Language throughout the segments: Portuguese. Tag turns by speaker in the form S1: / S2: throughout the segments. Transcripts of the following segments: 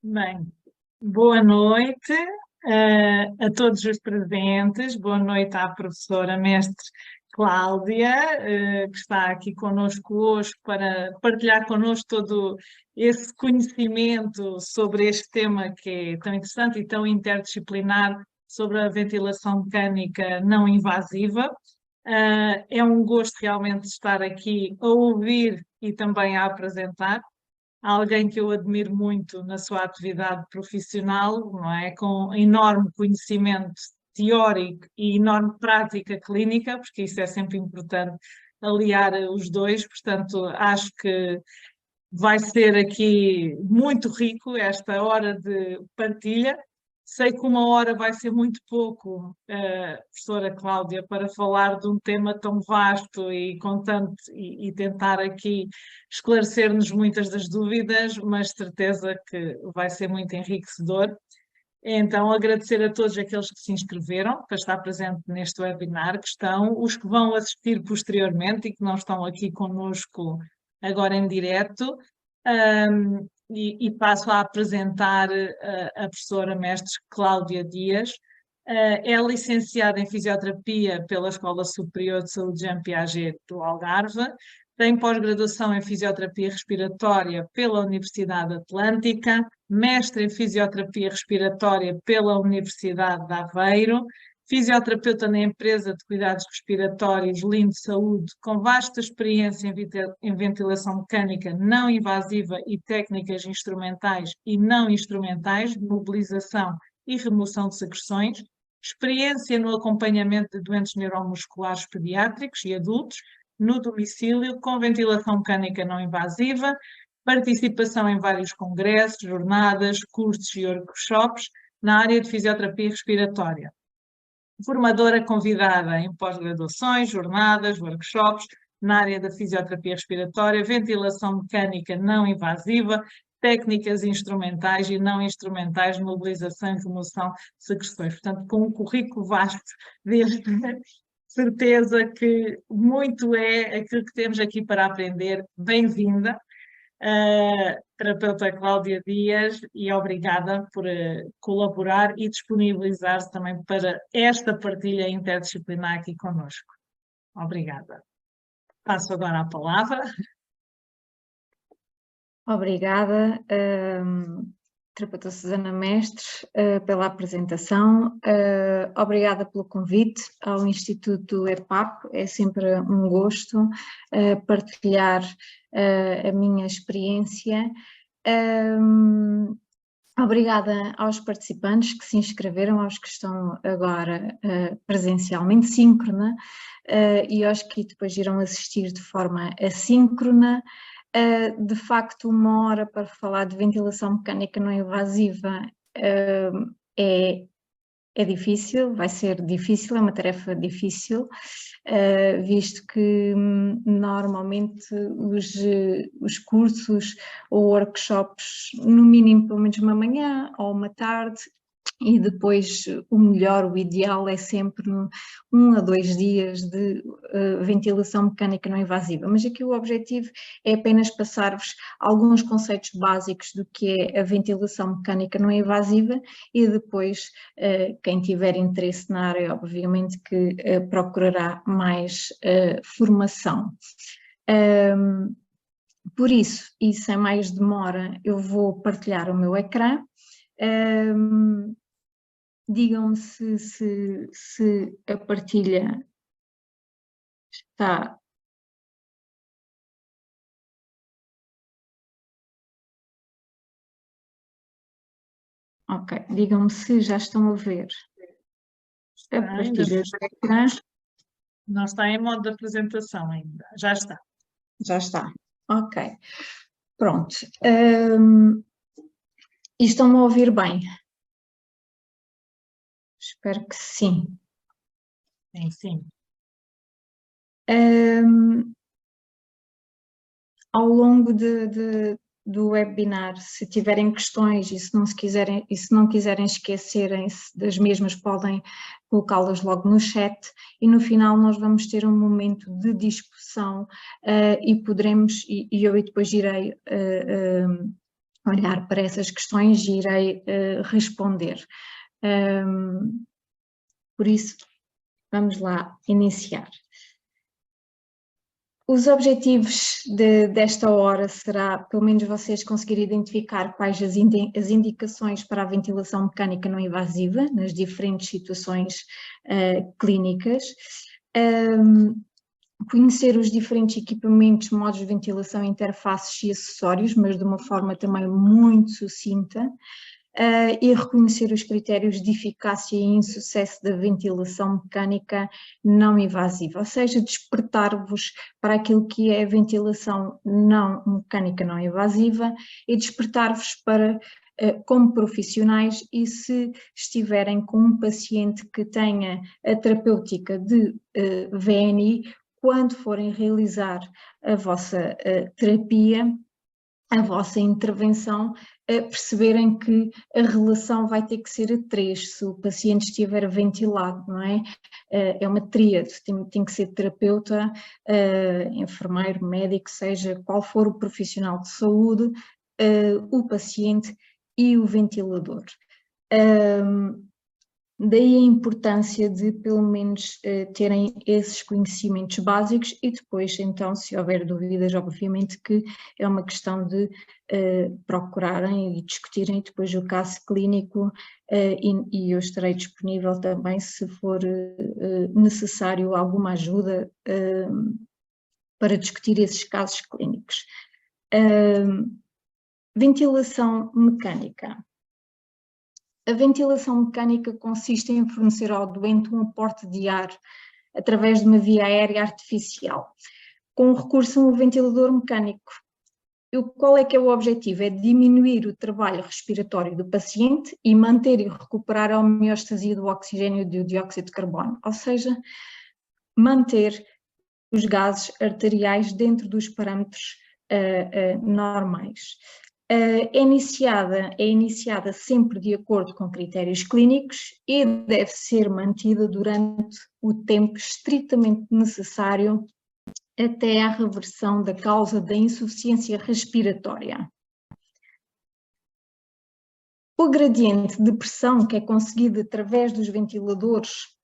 S1: Bem, boa noite a todos os presentes, boa noite à professora mestre Cláudia, que está aqui connosco hoje para partilhar connosco todo esse conhecimento sobre este tema que é tão interessante e tão interdisciplinar sobre a ventilação mecânica não invasiva. É um gosto realmente estar aqui a ouvir e também a apresentar alguém que eu admiro muito na sua atividade profissional, não é? Com enorme conhecimento teórico e enorme prática clínica, porque isso é sempre importante aliar os dois, portanto, acho que vai ser aqui muito rico esta hora de partilha. Sei que uma hora vai ser muito pouco, professora Cláudia, para falar de um tema tão vasto e com tanto, e tentar aqui esclarecer-nos muitas das dúvidas, mas certeza que vai ser muito enriquecedor. Então, agradecer a todos aqueles que se inscreveram para estar presente neste webinar, que estão, os que vão assistir posteriormente e que não estão aqui conosco agora em direto. E passo a apresentar a professora mestre Cláudia Dias. É licenciada em Fisioterapia pela Escola Superior de Saúde Jean Piaget do Algarve, tem pós-graduação em Fisioterapia Respiratória pela Universidade Atlântica, mestre em Fisioterapia Respiratória pela Universidade de Aveiro, fisioterapeuta na empresa de cuidados respiratórios Lindo Saúde, com vasta experiência em ventilação mecânica não invasiva e técnicas instrumentais e não instrumentais de mobilização e remoção de secreções, experiência no acompanhamento de doentes neuromusculares pediátricos e adultos, no domicílio, com ventilação mecânica não invasiva, participação em vários congressos, jornadas, cursos e workshops na área de fisioterapia respiratória. Formadora convidada em pós-graduações, jornadas, workshops na área da fisioterapia respiratória, ventilação mecânica não invasiva, técnicas instrumentais e não instrumentais de mobilização e remoção de secreções. Portanto, com um currículo vasto deste, certeza que muito é aquilo que temos aqui para aprender. Bem-vinda, terapeuta Cláudia Dias, e obrigada por colaborar e disponibilizar-se também para esta partilha interdisciplinar aqui conosco. Obrigada. Passo agora a palavra.
S2: Obrigada, terapeuta Susana Mestres, pela apresentação. Obrigada pelo convite ao Instituto EPAP. É sempre um gosto partilhar a minha experiência. Obrigada aos participantes que se inscreveram, aos que estão agora presencialmente, síncrona, e aos que depois irão assistir de forma assíncrona. De facto, uma hora para falar de ventilação mecânica não invasiva é difícil, vai ser difícil, é uma tarefa difícil, visto que normalmente os cursos ou workshops, no mínimo pelo menos uma manhã ou uma tarde, e depois o melhor, o ideal é sempre 1 a 2 dias de ventilação mecânica não invasiva, mas aqui o objetivo é apenas passar-vos alguns conceitos básicos do que é a ventilação mecânica não invasiva e depois quem tiver interesse na área, obviamente que procurará mais formação. Por isso, e sem mais demora, eu vou partilhar o meu ecrã. Digam-me se a partilha está... Ok, digam-me se já estão a ver a partilha do ecrã.
S1: Não está em modo de apresentação ainda, já está.
S2: Já está, ok. Pronto. E estão-me a ouvir bem? Espero que sim.
S1: Sim.
S2: Ao longo do webinar, se tiverem questões e se não quiserem esquecerem-se das mesmas, podem colocá-las logo no chat e no final nós vamos ter um momento de discussão e poderemos, e eu depois irei olhar para essas questões e irei responder. Por isso, vamos lá iniciar. Os objetivos desta hora será, pelo menos vocês conseguirem identificar quais as indicações para a ventilação mecânica não invasiva nas diferentes situações clínicas, conhecer os diferentes equipamentos, modos de ventilação, interfaces e acessórios, mas de uma forma também muito sucinta, e reconhecer os critérios de eficácia e insucesso da ventilação mecânica não invasiva, ou seja, despertar-vos para aquilo que é a ventilação não mecânica não invasiva e despertar-vos para como profissionais, e se estiverem com um paciente que tenha a terapêutica de VNI, quando forem realizar a vossa terapia, a vossa intervenção, perceberem que a relação vai ter que ser a 3, se o paciente estiver ventilado, não é? É uma tríade, tem que ser terapeuta, enfermeiro, médico, seja qual for o profissional de saúde, o paciente e o ventilador. Daí a importância de, pelo menos, terem esses conhecimentos básicos e depois, então, se houver dúvidas, obviamente que é uma questão de procurarem e discutirem depois o caso clínico, e eu estarei disponível também se for necessário alguma ajuda para discutir esses casos clínicos. Ventilação mecânica. A ventilação mecânica consiste em fornecer ao doente um aporte de ar através de uma via aérea artificial, com recurso a um ventilador mecânico. Qual é que é o objetivo? É diminuir o trabalho respiratório do paciente e manter e recuperar a homeostasia do oxigênio e do dióxido de carbono, ou seja, manter os gases arteriais dentro dos parâmetros normais. É iniciada sempre de acordo com critérios clínicos e deve ser mantida durante o tempo estritamente necessário até à reversão da causa da insuficiência respiratória. O gradiente de pressão que é conseguido através dos ventiladores,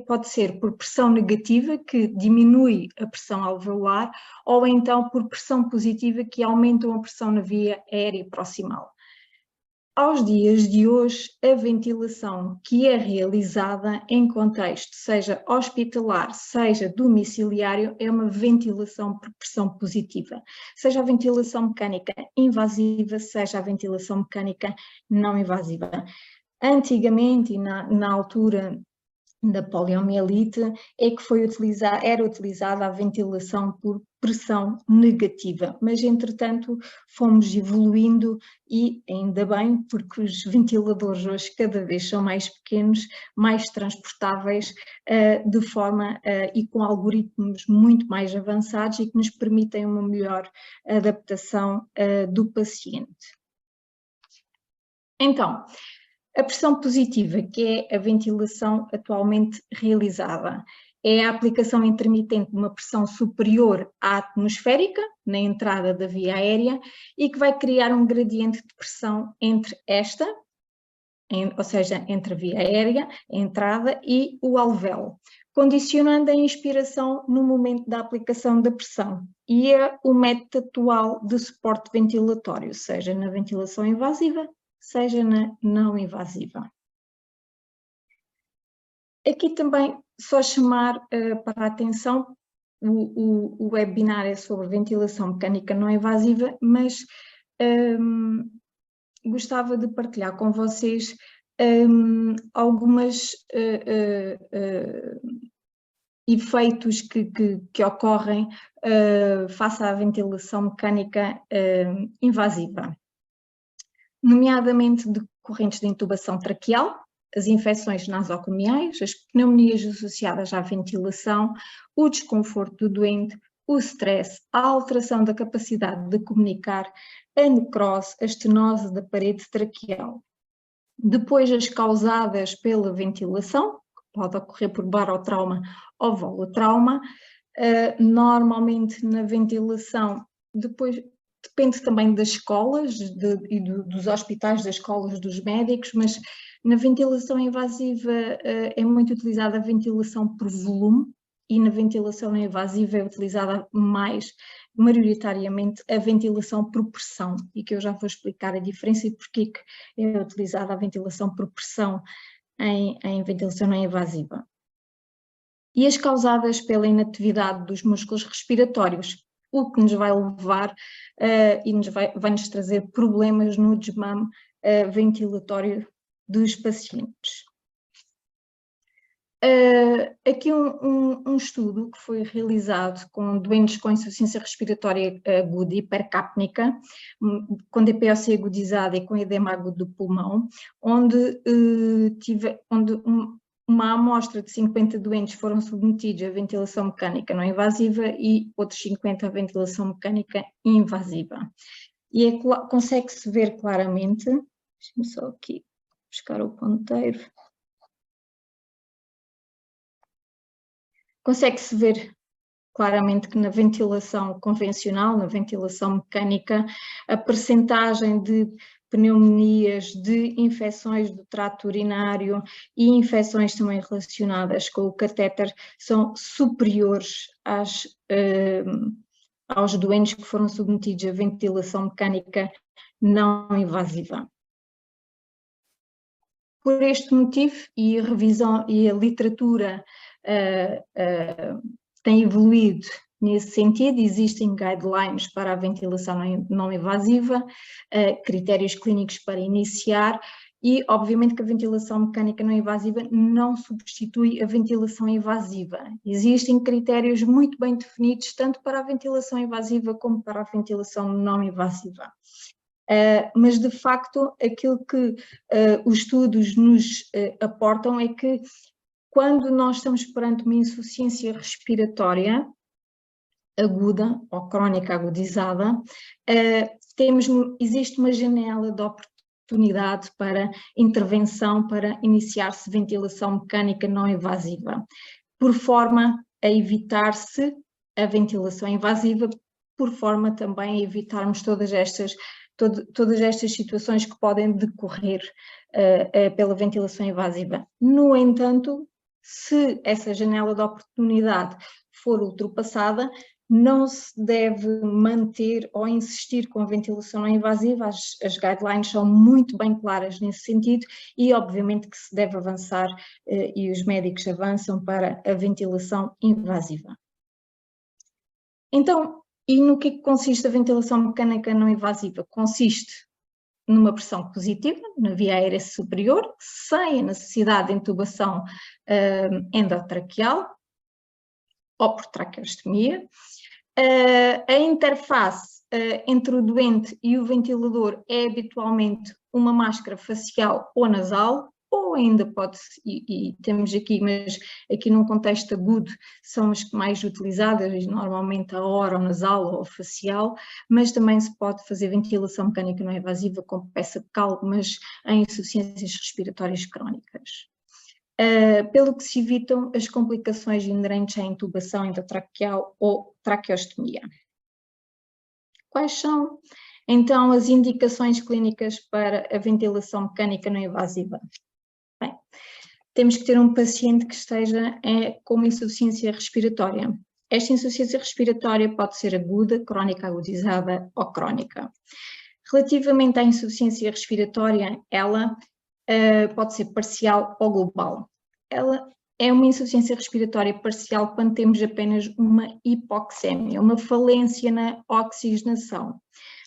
S2: pode ser por pressão negativa, que diminui a pressão alveolar, ou então por pressão positiva, que aumentam a pressão na via aérea proximal. Aos dias de hoje, a ventilação que é realizada em contexto, seja hospitalar, seja domiciliário, é uma ventilação por pressão positiva, seja a ventilação mecânica invasiva, seja a ventilação mecânica não invasiva. Antigamente, e na altura da poliomielite, é que era utilizada a ventilação por pressão negativa, mas entretanto fomos evoluindo e ainda bem, porque os ventiladores hoje cada vez são mais pequenos, mais transportáveis, de forma e com algoritmos muito mais avançados e que nos permitem uma melhor adaptação do paciente. Então, a pressão positiva, que é a ventilação atualmente realizada, é a aplicação intermitente de uma pressão superior à atmosférica, na entrada da via aérea, e que vai criar um gradiente de pressão entre esta, ou seja, entre a via aérea, a entrada, e o alvéolo, condicionando a inspiração no momento da aplicação da pressão. E é o método atual de suporte ventilatório, seja na ventilação invasiva, seja na não invasiva. Aqui também só chamar para a atenção, o webinar é sobre ventilação mecânica não invasiva, mas gostava de partilhar com vocês algumas efeitos que ocorrem face à ventilação mecânica invasiva, nomeadamente decorrentes de intubação traqueal, as infecções nasocomiais, as pneumonias associadas à ventilação, o desconforto do doente, o stress, a alteração da capacidade de comunicar, a necrose, a estenose da parede traqueal. Depois, as causadas pela ventilação, que pode ocorrer por barotrauma ou volotrauma, normalmente na ventilação, depois depende também das escolas e dos hospitais, das escolas, dos médicos, mas na ventilação invasiva é muito utilizada a ventilação por volume, e na ventilação não invasiva é utilizada maioritariamente a ventilação por pressão, e que eu já vou explicar a diferença e porque que é utilizada a ventilação por pressão em ventilação não invasiva. E as causadas pela inatividade dos músculos respiratórios, o que nos vai levar e vai-nos trazer problemas no desmame ventilatório dos pacientes. Aqui um estudo que foi realizado com doentes com insuficiência respiratória aguda hipercapnica, com DPOC agudizada e com edema agudo do pulmão, onde uma amostra de 50 doentes foram submetidos à ventilação mecânica não invasiva e outros 50 à ventilação mecânica invasiva. E consegue-se ver claramente, deixa-me só aqui buscar o ponteiro, consegue-se ver claramente que na ventilação convencional, na ventilação mecânica, a percentagem de pneumonias, de infecções do trato urinário e infecções também relacionadas com o catéter são superiores aos doentes que foram submetidos à ventilação mecânica não invasiva. Por este motivo, e a revisão e a literatura tem evoluído nesse sentido, existem guidelines para a ventilação não invasiva, critérios clínicos para iniciar, e obviamente que a ventilação mecânica não invasiva não substitui a ventilação invasiva. Existem critérios muito bem definidos, tanto para a ventilação invasiva como para a ventilação não invasiva. Mas de facto aquilo que os estudos nos aportam é que quando nós estamos perante uma insuficiência respiratória aguda ou crónica agudizada, existe uma janela de oportunidade para intervenção, para iniciar-se ventilação mecânica não invasiva, por forma a evitar-se a ventilação invasiva, por forma também a evitarmos todas estas situações que podem decorrer pela ventilação invasiva. No entanto, se essa janela de oportunidade for ultrapassada, não se deve manter ou insistir com a ventilação não invasiva. As guidelines são muito bem claras nesse sentido e obviamente que se deve avançar e os médicos avançam para a ventilação invasiva. Então, e no que consiste a ventilação mecânica não invasiva? Consiste numa pressão positiva, na via aérea superior, sem a necessidade de intubação endotraqueal ou por traqueostomia. A interface entre o doente e o ventilador é habitualmente uma máscara facial ou nasal, ou ainda pode-se, e temos aqui, mas aqui num contexto agudo, são as mais utilizadas, normalmente a oronasal ou facial, mas também se pode fazer ventilação mecânica não invasiva com peça bucal, mas em insuficiências respiratórias crónicas. Pelo que se evitam as complicações inerentes à intubação endotraqueal ou traqueostomia. Quais são, então, as indicações clínicas para a ventilação mecânica não invasiva? Bem, temos que ter um paciente que esteja com uma insuficiência respiratória. Esta insuficiência respiratória pode ser aguda, crónica agudizada ou crónica. Relativamente à insuficiência respiratória, ela pode ser parcial ou global. Ela é uma insuficiência respiratória parcial quando temos apenas uma hipoxémia, uma falência na oxigenação.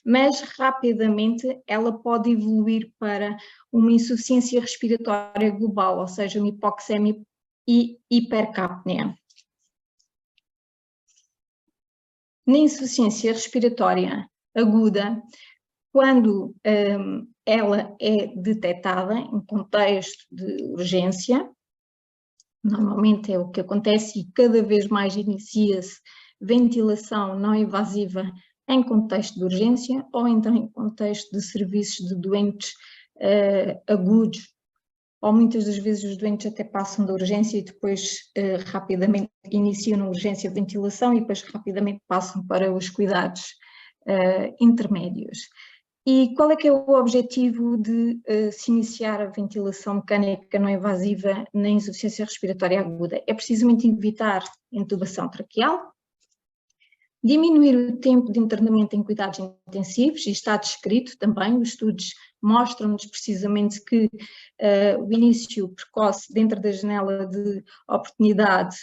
S2: Mas rapidamente ela pode evoluir para uma insuficiência respiratória global, ou seja, uma hipoxémia e hipercapnia. Na insuficiência respiratória aguda, quando ela é detectada em contexto de urgência, normalmente é o que acontece e cada vez mais inicia-se ventilação não invasiva em contexto de urgência ou então em contexto de serviços de doentes agudos, ou muitas das vezes os doentes até passam da urgência e depois rapidamente iniciam na urgência de ventilação e depois rapidamente passam para os cuidados intermédios. E qual é que é o objetivo de se iniciar a ventilação mecânica não invasiva na insuficiência respiratória aguda? É precisamente evitar intubação traqueal, diminuir o tempo de internamento em cuidados intensivos, e está descrito também, os estudos mostram-nos precisamente que o início precoce dentro da janela de oportunidade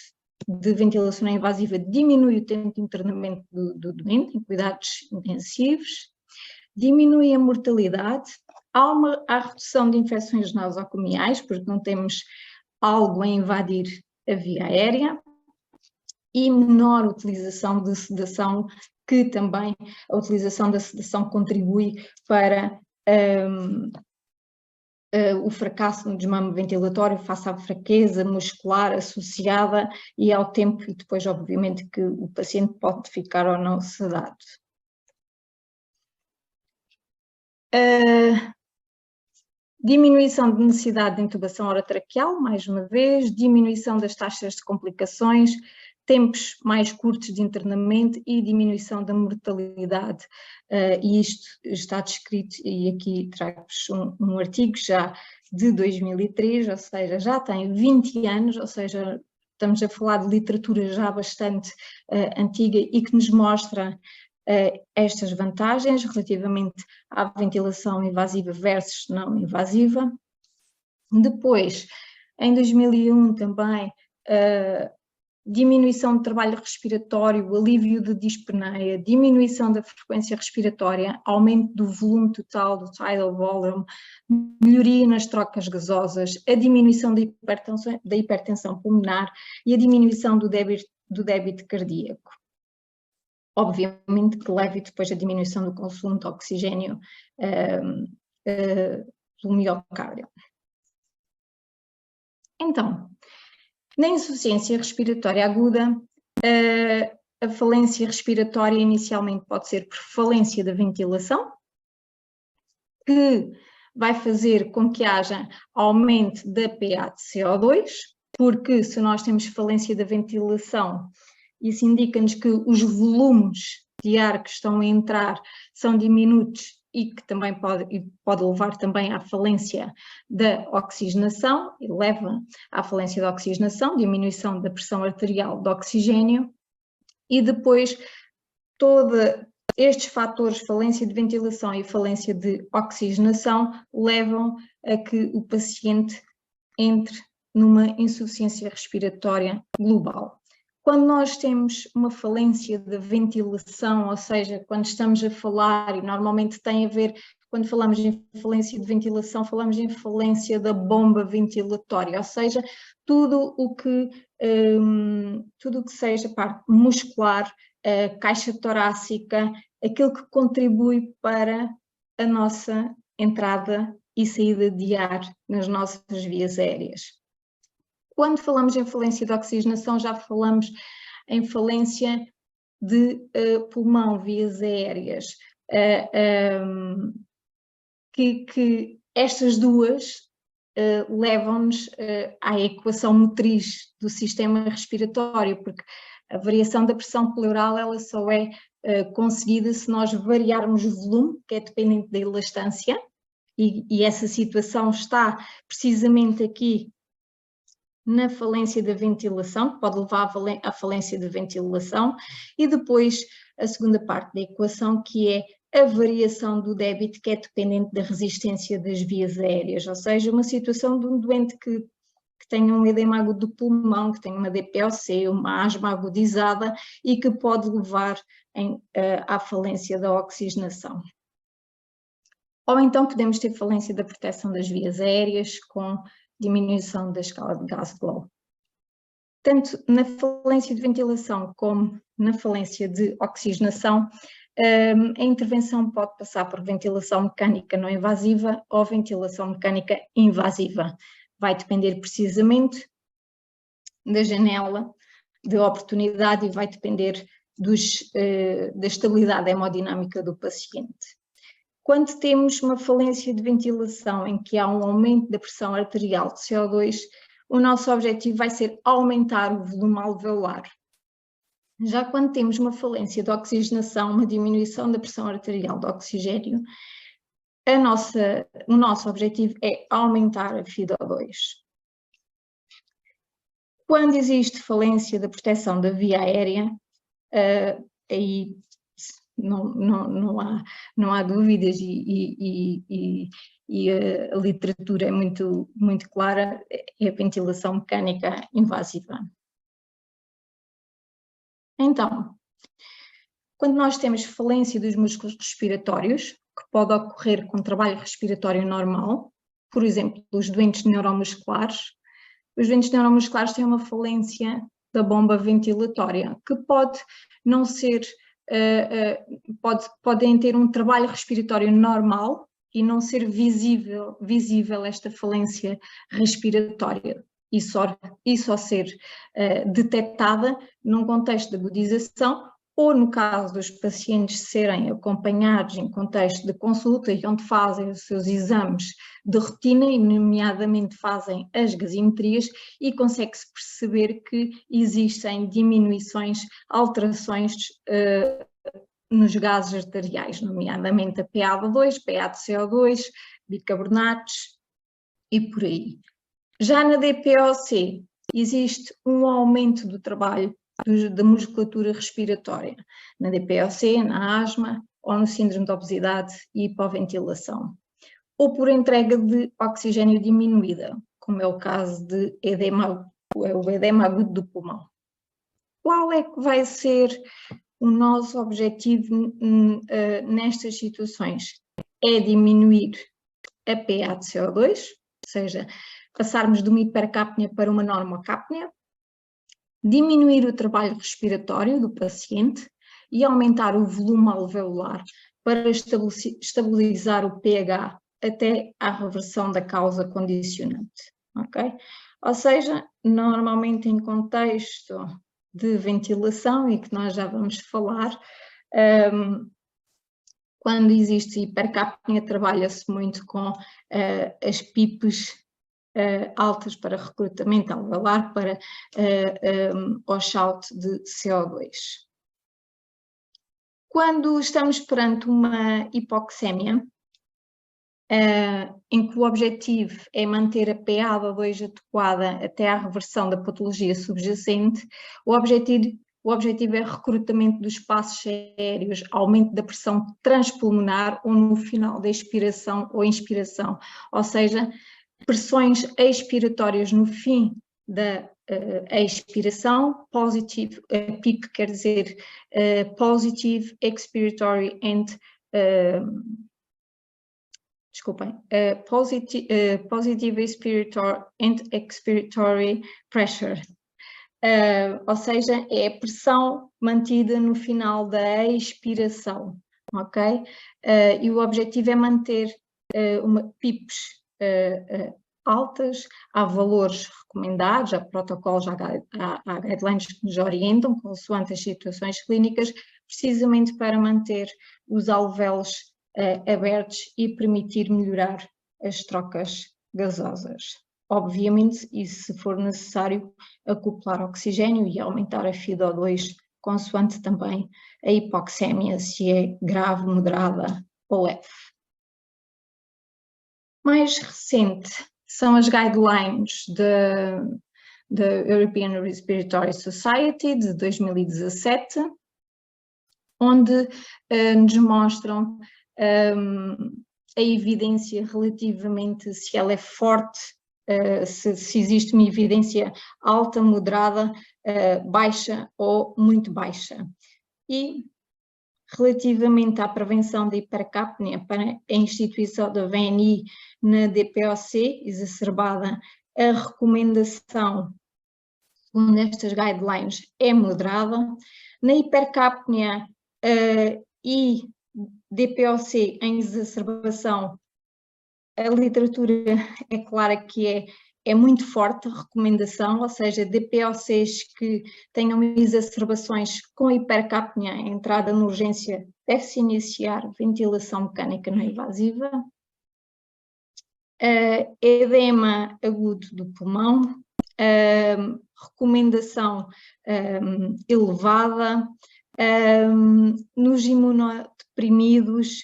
S2: de ventilação não invasiva diminui o tempo de internamento do doente em cuidados intensivos, diminui a mortalidade, há redução de infecções nosocomiais, porque não temos algo a invadir a via aérea, e menor utilização de sedação, que também a utilização da sedação contribui para o fracasso no desmame ventilatório face à fraqueza muscular associada e ao tempo, e depois obviamente que o paciente pode ficar ou não sedado. Diminuição de necessidade de intubação orotraqueal, mais uma vez, diminuição das taxas de complicações, tempos mais curtos de internamento e diminuição da mortalidade. E isto está descrito, e aqui trago-vos um artigo já de 2003, ou seja, já tem 20 anos, ou seja, estamos a falar de literatura já bastante antiga e que nos mostra estas vantagens relativamente à ventilação invasiva versus não invasiva. Depois, em 2001 também, diminuição do trabalho respiratório, alívio de dispneia, diminuição da frequência respiratória, aumento do volume total do tidal volume, melhoria nas trocas gasosas, a diminuição da hipertensão pulmonar e a diminuição do débito cardíaco. Obviamente que leve depois a diminuição do consumo de oxigênio pelo miocárdio. Então, na insuficiência respiratória aguda, a falência respiratória inicialmente pode ser por falência da ventilação, que vai fazer com que haja aumento da PA de CO2, porque se nós temos falência da ventilação, isso indica-nos que os volumes de ar que estão a entrar são diminutos e que também pode levar também à falência da oxigenação, e leva à falência da oxigenação, diminuição da pressão arterial de oxigênio, e depois todos estes fatores, falência de ventilação e falência de oxigenação, levam a que o paciente entre numa insuficiência respiratória global. Quando nós temos uma falência da ventilação, ou seja, quando estamos a falar, e normalmente tem a ver, quando falamos em falência de ventilação, falamos em falência da bomba ventilatória, ou seja, tudo o que seja parte muscular, caixa torácica, aquilo que contribui para a nossa entrada e saída de ar nas nossas vias aéreas. Quando falamos em falência de oxigenação, já falamos em falência de pulmão, vias aéreas, que estas duas levam-nos à equação motriz do sistema respiratório, porque a variação da pressão pleural ela só é conseguida se nós variarmos o volume, que é dependente da elastância, e essa situação está precisamente aqui na falência da ventilação, que pode levar à falência da ventilação, e depois a segunda parte da equação, que é a variação do débito, que é dependente da resistência das vias aéreas, ou seja, uma situação de um doente que tenha um edema agudo do pulmão, que tenha uma DPOC, uma asma agudizada e que pode levar à falência da oxigenação. Ou então podemos ter falência da proteção das vias aéreas com diminuição da escala de Glasgow. Tanto na falência de ventilação como na falência de oxigenação, a intervenção pode passar por ventilação mecânica não invasiva ou ventilação mecânica invasiva. Vai depender precisamente da janela de oportunidade e vai depender da estabilidade hemodinâmica do paciente. Quando temos uma falência de ventilação em que há um aumento da pressão arterial de CO2, o nosso objetivo vai ser aumentar o volume alveolar. Já quando temos uma falência de oxigenação, uma diminuição da pressão arterial do oxigênio, o nosso objetivo é aumentar a FiO2. Quando existe falência da proteção da via aérea, aí não há dúvidas e a literatura é muito clara, é a ventilação mecânica invasiva. Então, quando nós temos falência dos músculos respiratórios, que pode ocorrer com trabalho respiratório normal, por exemplo, os doentes neuromusculares têm uma falência da bomba ventilatória, que pode não ser, podem ter um trabalho respiratório normal e não ser visível esta falência respiratória, e só ser detectada num contexto de agudização, ou no caso dos pacientes serem acompanhados em contexto de consulta e onde fazem os seus exames de rotina, e nomeadamente fazem as gasometrias, e consegue-se perceber que existem diminuições, alterações nos gases arteriais, nomeadamente a PaO2, PaCO2, bicarbonatos e por aí. Já na DPoC existe um aumento do trabalho da musculatura respiratória, na DPoC, na asma ou no síndrome de obesidade e hipoventilação, ou por entrega de oxigênio diminuída, como é o caso de o edema agudo do pulmão. Qual é que vai ser o nosso objetivo nestas situações? É diminuir a PaCO2, ou seja, passarmos de uma hipercapnia para uma normocapnia, diminuir o trabalho respiratório do paciente e aumentar o volume alveolar para estabilizar o pH até à reversão da causa condicionante, ok? Ou seja, normalmente em contexto de ventilação, e que nós já vamos falar, quando existe hipercapnia, trabalha-se muito com as PIPs altas para recrutamento alveolar, para washout de CO2. Quando estamos perante uma hipoxémia, em que o objetivo é manter a PaO2 adequada até à reversão da patologia subjacente, o objetivo é recrutamento dos espaços aéreos, aumento da pressão transpulmonar ou no final da expiração ou inspiração, ou seja, pressões expiratórias no fim da expiração, positive, PIP quer dizer Positive Expiratory and Positive Expiratory and Expiratory Pressure, ou seja, é a pressão mantida no final da expiração, ok? E o objetivo é manter PIPs altas, há valores recomendados, há protocolos, há guidelines que nos orientam, consoante as situações clínicas, precisamente para manter os alvéolos abertos e permitir melhorar as trocas gasosas. Obviamente, e se for necessário, acoplar oxigênio e aumentar a FiO2, consoante também a hipoxémia, se é grave, moderada ou leve. Mais recente são as guidelines da European Respiratory Society de 2017, onde nos mostram a evidência relativamente, se ela é forte, se existe uma evidência alta, moderada, baixa ou muito baixa. E relativamente à prevenção da hipercapnia para a instituição da VNI na DPoC exacerbada, a recomendação, segundo estas guidelines, é moderada. Na hipercapnia e DPoC em exacerbação, a literatura é clara que é muito forte a recomendação, ou seja, DPoCs que tenham exacerbações com hipercapnia, a entrada na urgência deve-se iniciar ventilação mecânica não invasiva. Edema agudo do pulmão, recomendação elevada, nos imunodeprimidos,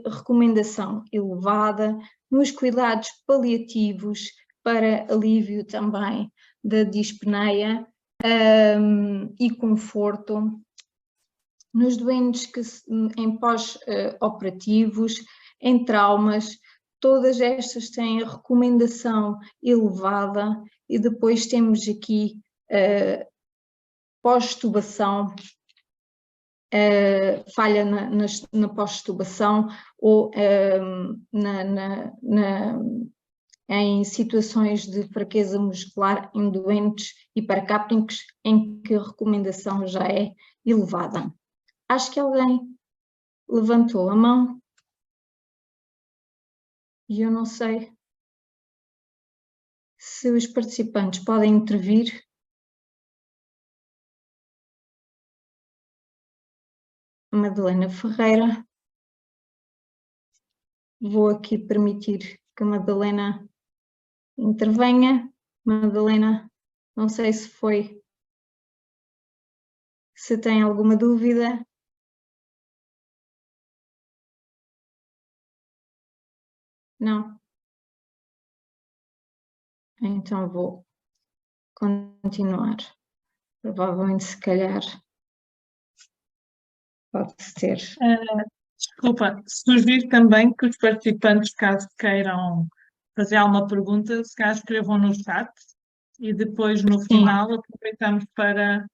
S2: recomendação elevada, nos cuidados paliativos para alívio também da dispneia e conforto, nos doentes em pós-operativos, em traumas, todas estas têm a recomendação elevada, e depois temos aqui pós-tubação, falha na pós-tubação ou em situações de fraqueza muscular em doentes hipercápnicos, em que a recomendação já é elevada. Acho que alguém levantou a mão e eu não sei se os participantes podem intervir. Madalena Ferreira. Vou aqui permitir que a Madalena intervenha. Madalena, não sei se tem alguma dúvida. Não? Então vou continuar. Provavelmente, se calhar, pode ser.
S1: Desculpa, sugiro também que os participantes, caso queiram fazer alguma pergunta, se calhar escrevam no chat e depois no final aproveitamos para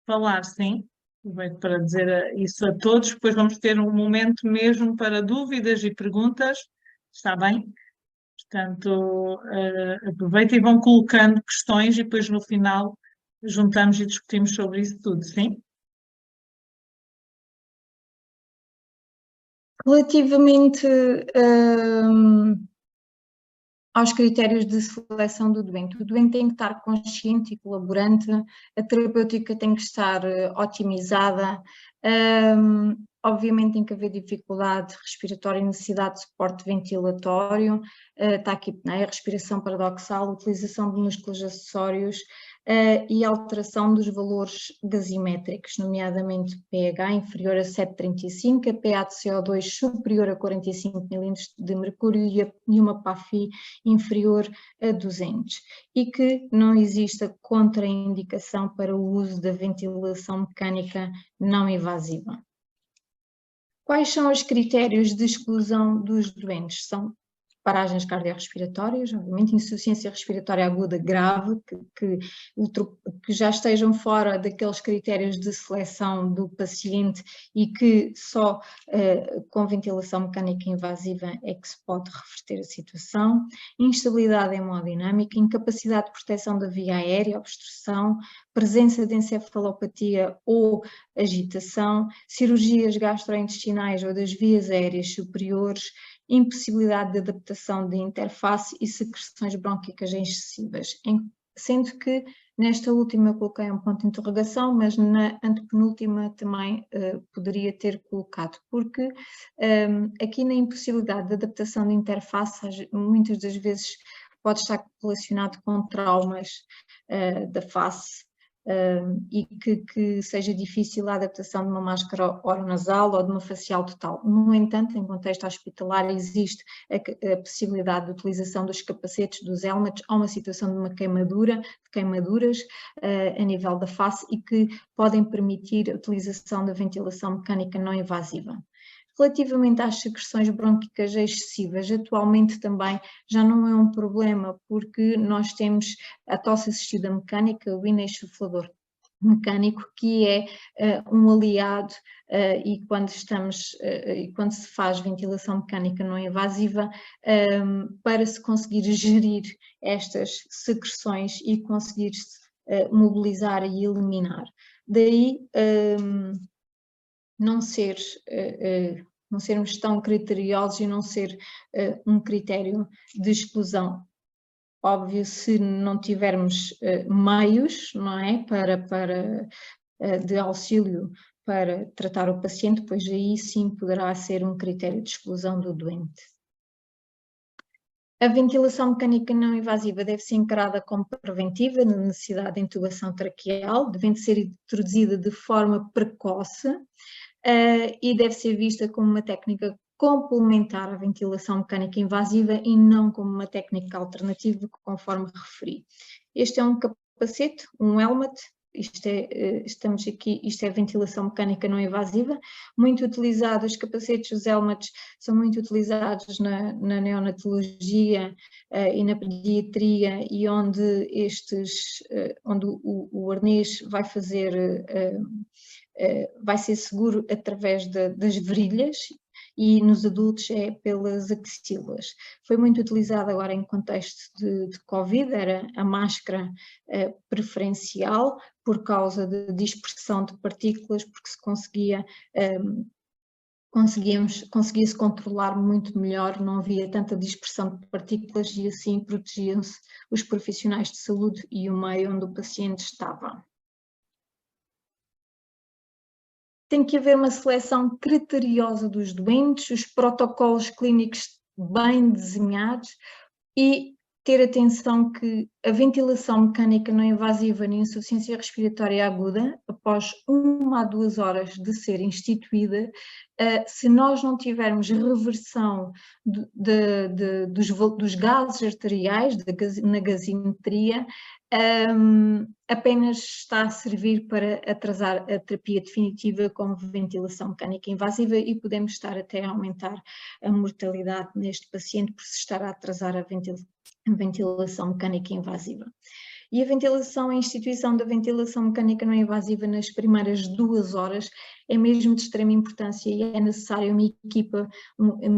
S1: falar, sim. Aproveito para dizer isso a todos, depois vamos ter um momento mesmo para dúvidas e perguntas, está bem? Portanto, aproveitem e vão colocando questões e depois no final juntamos e discutimos sobre isso tudo, sim?
S2: Relativamente aos critérios de seleção do doente, o doente tem que estar consciente e colaborante, a terapêutica tem que estar otimizada, obviamente tem que haver dificuldade respiratória e necessidade de suporte ventilatório, taquipneia, respiração paradoxal, utilização de músculos acessórios e alteração dos valores gasimétricos, nomeadamente pH inferior a 7,35, a pH de CO2 superior a 45 ml de mercúrio e uma PAFI inferior a 200, e que não exista contraindicação para o uso da ventilação mecânica não invasiva. Quais são os critérios de exclusão dos doentes? São paragens cardiorrespiratórias, obviamente, insuficiência respiratória aguda grave, que já estejam fora daqueles critérios de seleção do paciente e que só com ventilação mecânica invasiva é que se pode reverter a situação, instabilidade hemodinâmica, incapacidade de proteção da via aérea, obstrução, presença de encefalopatia ou agitação, cirurgias gastrointestinais ou das vias aéreas superiores, impossibilidade de adaptação de interface e secreções brônquicas excessivas, sendo que nesta última coloquei um ponto de interrogação, mas na antepenúltima também poderia ter colocado, porque aqui na impossibilidade de adaptação de interface, muitas das vezes pode estar relacionado com traumas da face, e que seja difícil a adaptação de uma máscara oronasal ou de uma facial total. No entanto, em contexto hospitalar existe a possibilidade de utilização dos capacetes, dos helmets, ou uma situação de uma queimaduras a nível da face e que podem permitir a utilização da ventilação mecânica não invasiva. Relativamente às secreções brônquicas excessivas, atualmente também já não é um problema, porque nós temos a tosse assistida mecânica, o inensuflador mecânico, que é um aliado e quando se faz ventilação mecânica não invasiva, para se conseguir gerir estas secreções e conseguir-se mobilizar e eliminar. Daí não sermos tão criteriosos e não ser um critério de exclusão. Óbvio, se não tivermos meios, não é, de auxílio para tratar o paciente, pois aí sim poderá ser um critério de exclusão do doente. A ventilação mecânica não invasiva deve ser encarada como preventiva na necessidade de intubação traqueal, devendo ser introduzida de forma precoce e deve ser vista como uma técnica complementar à ventilação mecânica invasiva e não como uma técnica alternativa, conforme referi. Este é um capacete, um helmet. Isto é ventilação mecânica não invasiva, muito utilizado, os capacetes, os helmets são muito utilizados na neonatologia e na pediatria, e onde o arnês vai ser seguro através das virilhas, e nos adultos é pelas axilas. Foi muito utilizado agora em contexto de Covid, era a máscara preferencial por causa de dispersão de partículas, porque se conseguia-se controlar muito melhor, não havia tanta dispersão de partículas e assim protegiam-se os profissionais de saúde e o meio onde o paciente estava. Tem que haver uma seleção criteriosa dos doentes, os protocolos clínicos bem desenhados e ter atenção que a ventilação mecânica não invasiva na insuficiência respiratória aguda, após 1 a 2 horas de ser instituída, se nós não tivermos reversão dos gases arteriais, na gasimetria, apenas está a servir para atrasar a terapia definitiva com ventilação mecânica invasiva e podemos estar até a aumentar a mortalidade neste paciente por se estar a atrasar a ventilação mecânica invasiva. E a instituição da ventilação mecânica não invasiva nas primeiras 2 horas é mesmo de extrema importância e é necessária uma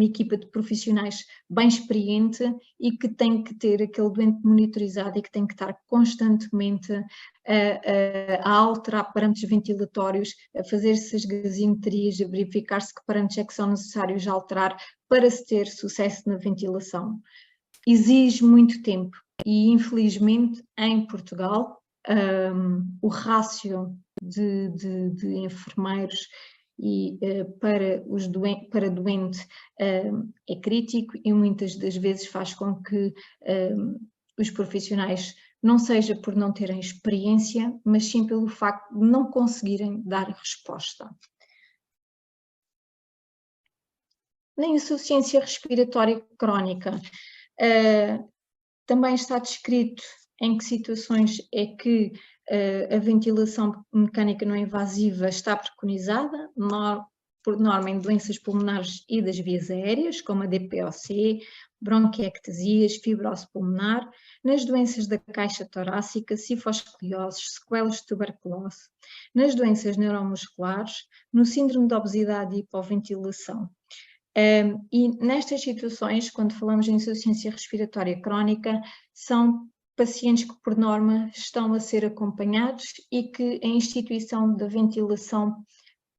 S2: equipa de profissionais bem experiente e que tem que ter aquele doente monitorizado e que tem que estar constantemente a alterar parâmetros ventilatórios, a fazer-se as gasimetrias, a verificar-se que parâmetros é que são necessários alterar para se ter sucesso na ventilação. Exige muito tempo e, infelizmente, em Portugal, o rácio de enfermeiros para doente é crítico e muitas das vezes faz com que os profissionais, não seja por não terem experiência, mas sim pelo facto de não conseguirem dar resposta. Na insuficiência respiratória crónica, também está descrito em que situações é que a ventilação mecânica não invasiva está preconizada, por norma em doenças pulmonares e das vias aéreas, como a DPOC, bronquiectasias, fibrose pulmonar, nas doenças da caixa torácica, cifoscolioses, sequelas de tuberculose, nas doenças neuromusculares, no síndrome de obesidade e hipoventilação. E nestas situações, quando falamos em insuficiência respiratória crónica, são pacientes que, por norma, estão a ser acompanhados e que a instituição da ventilação,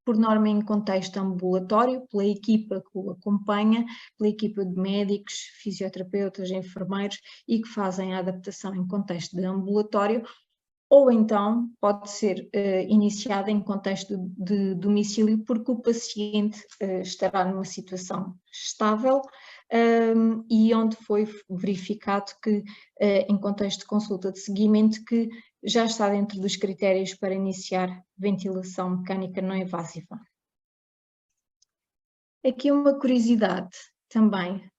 S2: por norma em contexto ambulatório, pela equipa que o acompanha, pela equipa de médicos, fisioterapeutas, enfermeiros e que fazem a adaptação em contexto de ambulatório, ou então pode ser iniciada em contexto de domicílio, porque o paciente estará numa situação estável e onde foi verificado que, em contexto de consulta de seguimento, que já está dentro dos critérios para iniciar ventilação mecânica não invasiva. Aqui uma curiosidade também,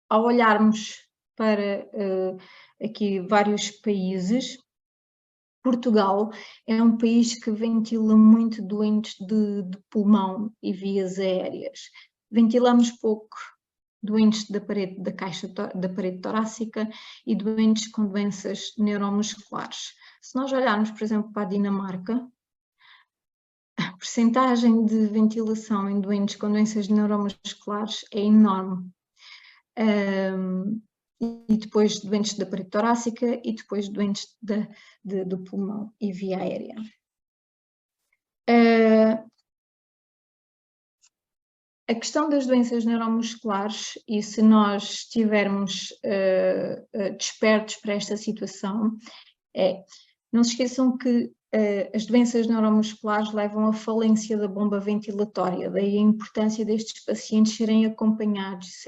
S2: ao olharmos para aqui vários países, Portugal é um país que ventila muito doentes de pulmão e vias aéreas. Ventilamos pouco doentes da parede torácica e doentes com doenças neuromusculares. Se nós olharmos, por exemplo, para a Dinamarca, a percentagem de ventilação em doentes com doenças neuromusculares é enorme. E depois doentes da parede torácica e depois doentes do pulmão e via aérea. A questão das doenças neuromusculares, e se nós estivermos despertos para esta situação, não se esqueçam que as doenças neuromusculares levam à falência da bomba ventilatória, daí a importância destes pacientes serem acompanhados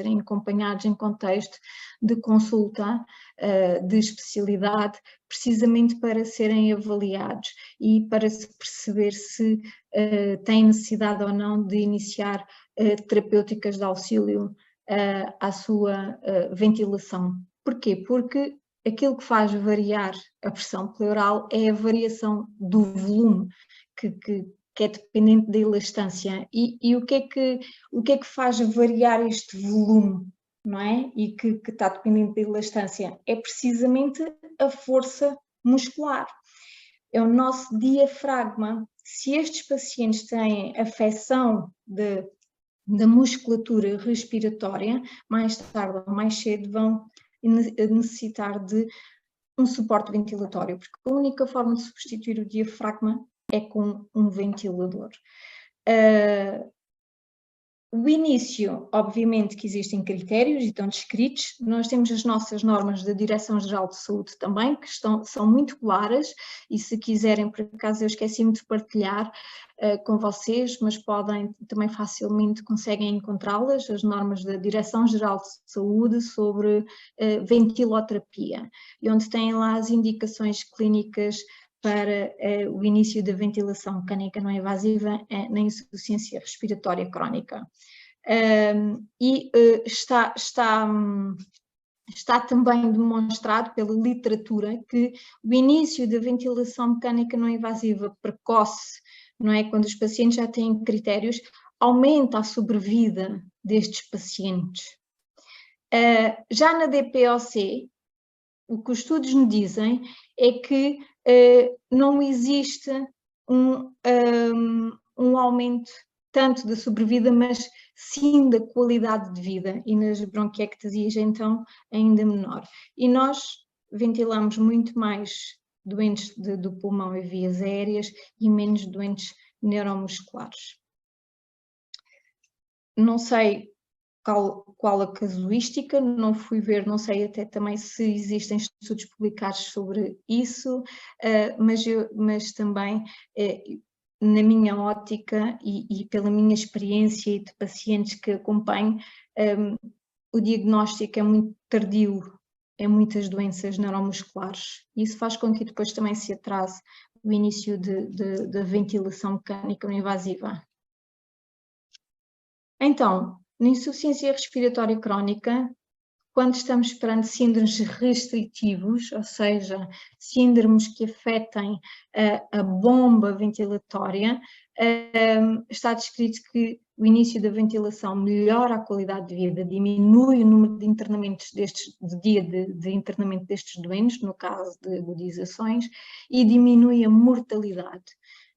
S2: em contexto de consulta de especialidade, precisamente para serem avaliados e para se perceber se têm necessidade ou não de iniciar terapêuticas de auxílio à sua ventilação. Porquê? Porque aquilo que faz variar a pressão pleural é a variação do volume, que é dependente da elastância. E o que é que faz variar este volume, não é? E que está dependente da elastância? É precisamente a força muscular. É o nosso diafragma. Se estes pacientes têm afecção da musculatura respiratória, mais tarde ou mais cedo vão necessitar de um suporte ventilatório, porque a única forma de substituir o diafragma é com um ventilador. O início, obviamente que existem critérios e estão descritos, nós temos as nossas normas da Direção-Geral de Saúde também, que são muito claras, e se quiserem, por acaso eu esqueci-me de partilhar com vocês, mas podem também facilmente, conseguem encontrá-las, as normas da Direção-Geral de Saúde sobre ventiloterapia, e onde têm lá as indicações clínicas para o início da ventilação mecânica não invasiva na insuficiência respiratória crónica. Está também demonstrado pela literatura que o início da ventilação mecânica não invasiva precoce, não é? Quando os pacientes já têm critérios, aumenta a sobrevida destes pacientes. Já na DPOC, o que os estudos nos dizem é que não existe um aumento tanto da sobrevida, mas sim da qualidade de vida, e nas bronquiectasias então ainda menor. E nós ventilamos muito mais doentes do pulmão e vias aéreas e menos doentes neuromusculares. Não sei qual a casuística, não fui ver, não sei até também se existem estudos publicados sobre isso, mas também na minha ótica e pela minha experiência e de pacientes que acompanho, o diagnóstico é muito tardio em muitas doenças neuromusculares. Isso faz com que depois também se atrase o início da ventilação mecânica não invasiva. Então, na insuficiência respiratória crónica, quando estamos perante síndromes restritivos, ou seja, síndromes que afetem a bomba ventilatória, está descrito que o início da ventilação melhora a qualidade de vida, diminui o número de internamentos de internamento destes doentes, no caso de agudizações, e diminui a mortalidade.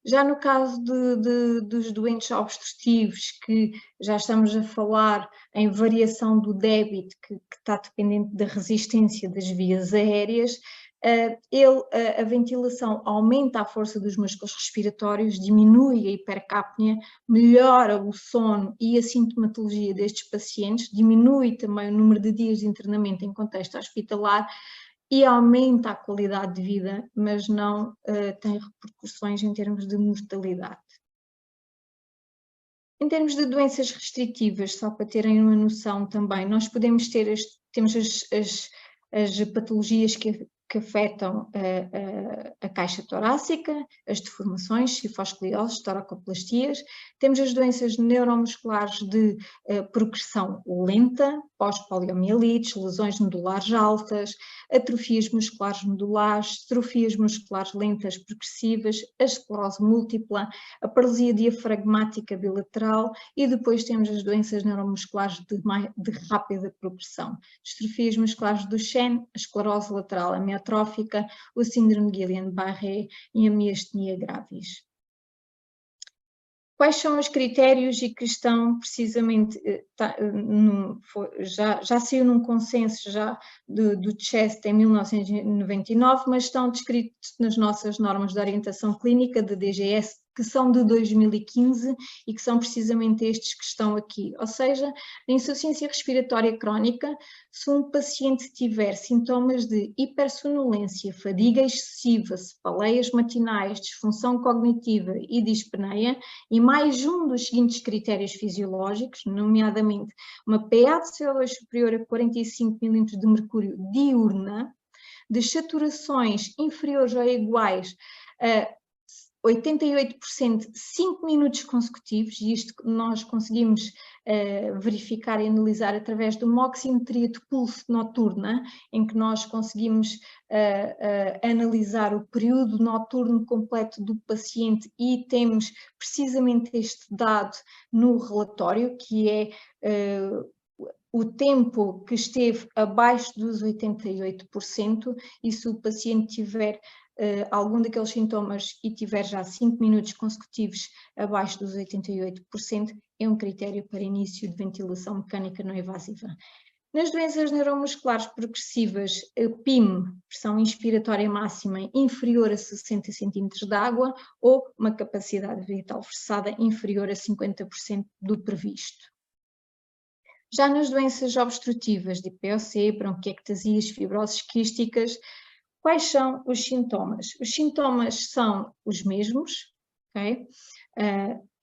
S2: Já no caso dos doentes obstrutivos, que já estamos a falar em variação do débito, que está dependente da resistência das vias aéreas, a ventilação aumenta a força dos músculos respiratórios, diminui a hipercapnia, melhora o sono e a sintomatologia destes pacientes, diminui também o número de dias de internamento em contexto hospitalar, e aumenta a qualidade de vida, mas não tem repercussões em termos de mortalidade. Em termos de doenças restritivas, só para terem uma noção também, nós temos as patologias que afetam a caixa torácica, as deformações, cifoscolioses, toracoplastias, temos as doenças neuromusculares de progressão lenta, pós-poliomielites, lesões nodulares altas, atrofias musculares nodulares, estrofias musculares lentas progressivas, a esclerose múltipla, a paralisia diafragmática bilateral, e depois temos as doenças neuromusculares de rápida progressão, distrofias musculares do Duchenne, a esclerose lateral amiotrófica, o síndrome de Guillain-Barré e a miastenia gravis. Quais são os critérios e que estão precisamente, já saiu num consenso já do CHEST em 1999, mas estão descritos nas nossas normas de orientação clínica, de DGS que são de 2015 e que são precisamente estes que estão aqui. Ou seja, na insuficiência respiratória crónica, se um paciente tiver sintomas de hipersonolência, fadiga excessiva, cefaleias matinais, disfunção cognitiva e dispneia, e mais um dos seguintes critérios fisiológicos, nomeadamente uma PA de CO2 superior a 45 mm de mercúrio diurna, de saturações inferiores ou iguais a 88%, 5 minutos consecutivos, e isto nós conseguimos verificar e analisar através de uma oximetria de pulso noturna, em que nós conseguimos analisar o período noturno completo do paciente e temos precisamente este dado no relatório, que é o tempo que esteve abaixo dos 88%, e se o paciente tiver algum daqueles sintomas e tiver já 5 minutos consecutivos abaixo dos 88%, é um critério para início de ventilação mecânica não invasiva. Nas doenças neuromusculares progressivas, PIM, pressão inspiratória máxima inferior a 60 cm de água, ou uma capacidade vital forçada inferior a 50% do previsto. Já nas doenças obstrutivas de POC, bronquiectasias, fibroses quísticas, quais são os sintomas? Os sintomas são os mesmos, ok?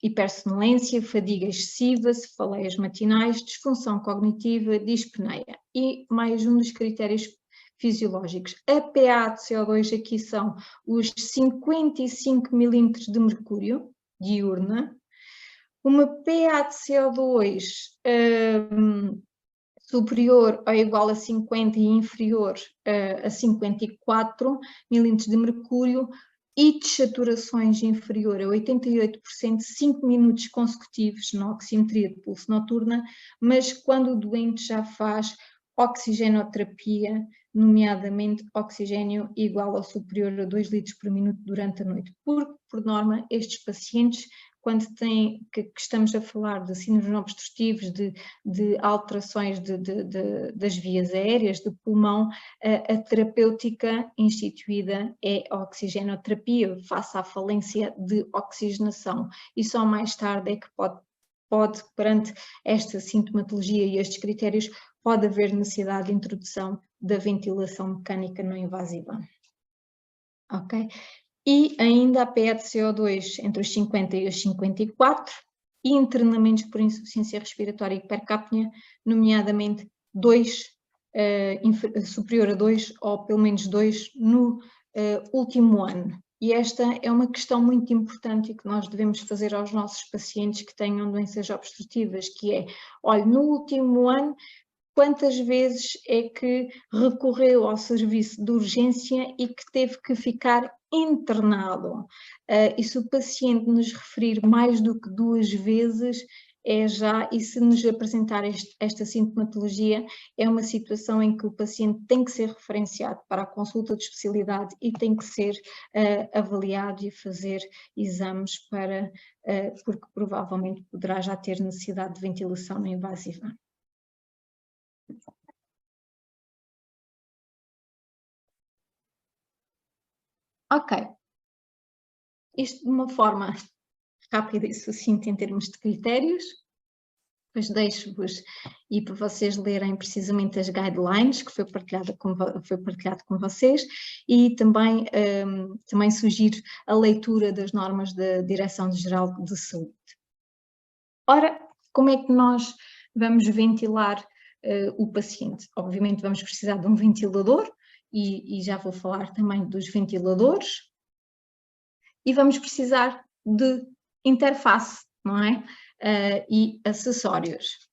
S2: Hipersonolência, fadiga excessiva, cefaleias matinais, disfunção cognitiva, dispneia. E mais um dos critérios fisiológicos. A PA de CO2 aqui são os 55 mm de mercúrio diurna, uma PA de CO2 superior ou igual a 50 e inferior a 54 milímetros de mercúrio e de saturações inferior a 88%, 5 minutos consecutivos na oximetria de pulso noturna, mas quando o doente já faz oxigenoterapia, nomeadamente oxigênio igual ou superior a 2 litros por minuto durante a noite. Porque, por norma, estes pacientes, quando têm, que estamos a falar de síndromes obstrutivos, de alterações das vias aéreas, do pulmão, a terapêutica instituída é a oxigenoterapia, face à falência de oxigenação, e só mais tarde é que pode, perante esta sintomatologia e estes critérios, pode haver necessidade de introdução da ventilação mecânica não invasiva. Ok? E ainda a PA de CO2 entre os 50 e os 54, e internamentos por insuficiência respiratória e hipercapnia, nomeadamente 2, superior a 2 ou pelo menos 2 no último ano. E esta é uma questão muito importante e que nós devemos fazer aos nossos pacientes que tenham doenças obstrutivas, que é, olha, no último ano, quantas vezes é que recorreu ao serviço de urgência e que teve que ficar internado? E se o paciente nos referir mais do que 2 vezes, e se nos apresentar esta sintomatologia, é uma situação em que o paciente tem que ser referenciado para a consulta de especialidade e tem que ser avaliado e fazer exames porque provavelmente poderá já ter necessidade de ventilação não invasiva. Ok, isto de uma forma rápida e sucinta em termos de critérios, depois deixo-vos e para vocês lerem precisamente as guidelines que foi partilhado com vocês, e também sugiro a leitura das normas da Direção-Geral de Saúde. Ora, como é que nós vamos ventilar o paciente? Obviamente vamos precisar de um ventilador, e já vou falar também dos ventiladores, e vamos precisar de interface, não é? E acessórios.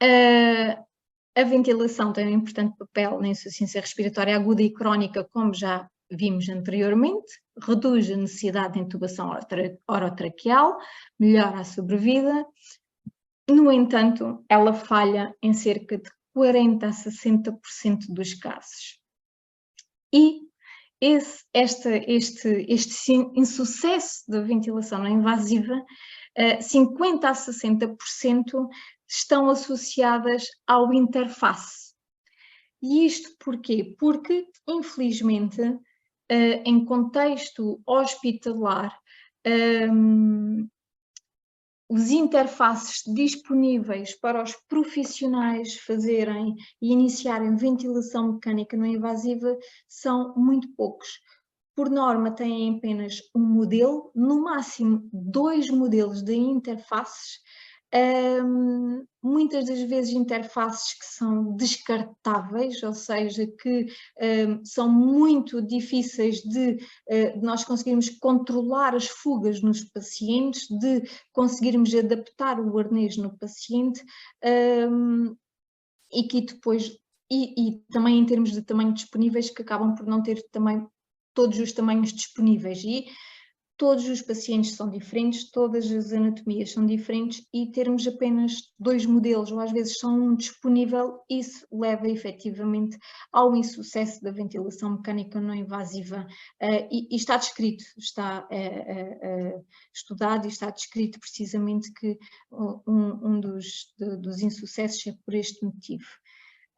S2: A ventilação tem um importante papel na insuficiência respiratória aguda e crónica, como já vimos anteriormente, reduz a necessidade de intubação orotraqueal, melhora a sobrevida. No entanto, ela falha em cerca de 40 a 60% dos casos. E este insucesso da ventilação não invasiva, 50 a 60% estão associadas ao interface. E isto porquê? Porque, infelizmente, em contexto hospitalar, Os interfaces disponíveis para os profissionais fazerem e iniciarem ventilação mecânica não invasiva são muito poucos. Por norma, têm apenas um modelo, no máximo 2 modelos de interfaces, muitas das vezes interfaces que são descartáveis, ou seja, que são muito difíceis de nós conseguirmos controlar as fugas nos pacientes, de conseguirmos adaptar o arnês no paciente, e que depois, e também em termos de tamanho disponíveis, que acabam por não ter também todos os tamanhos disponíveis, e todos os pacientes são diferentes, todas as anatomias são diferentes, e termos apenas 2 modelos, ou às vezes só um disponível, isso leva efetivamente ao insucesso da ventilação mecânica não invasiva, e está descrito, está estudado e está descrito precisamente que um dos insucessos é por este motivo.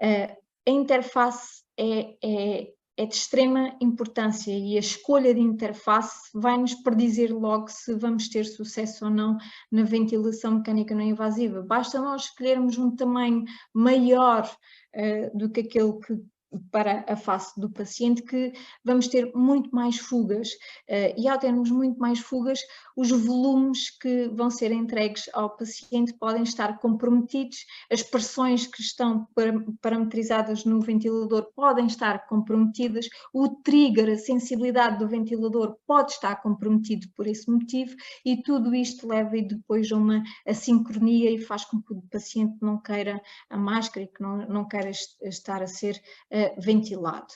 S2: A interface é de extrema importância, e a escolha de interface vai-nos predizer logo se vamos ter sucesso ou não na ventilação mecânica não invasiva. Basta nós escolhermos um tamanho maior do que aquele que para a face do paciente, que vamos ter muito mais fugas, e ao termos muito mais fugas, os volumes que vão ser entregues ao paciente podem estar comprometidos, as pressões que estão parametrizadas no ventilador podem estar comprometidas, o trigger, a sensibilidade do ventilador pode estar comprometido por esse motivo, e tudo isto leva depois a uma assincronia e faz com que o paciente não queira a máscara e que não queira estar a ser ventilado.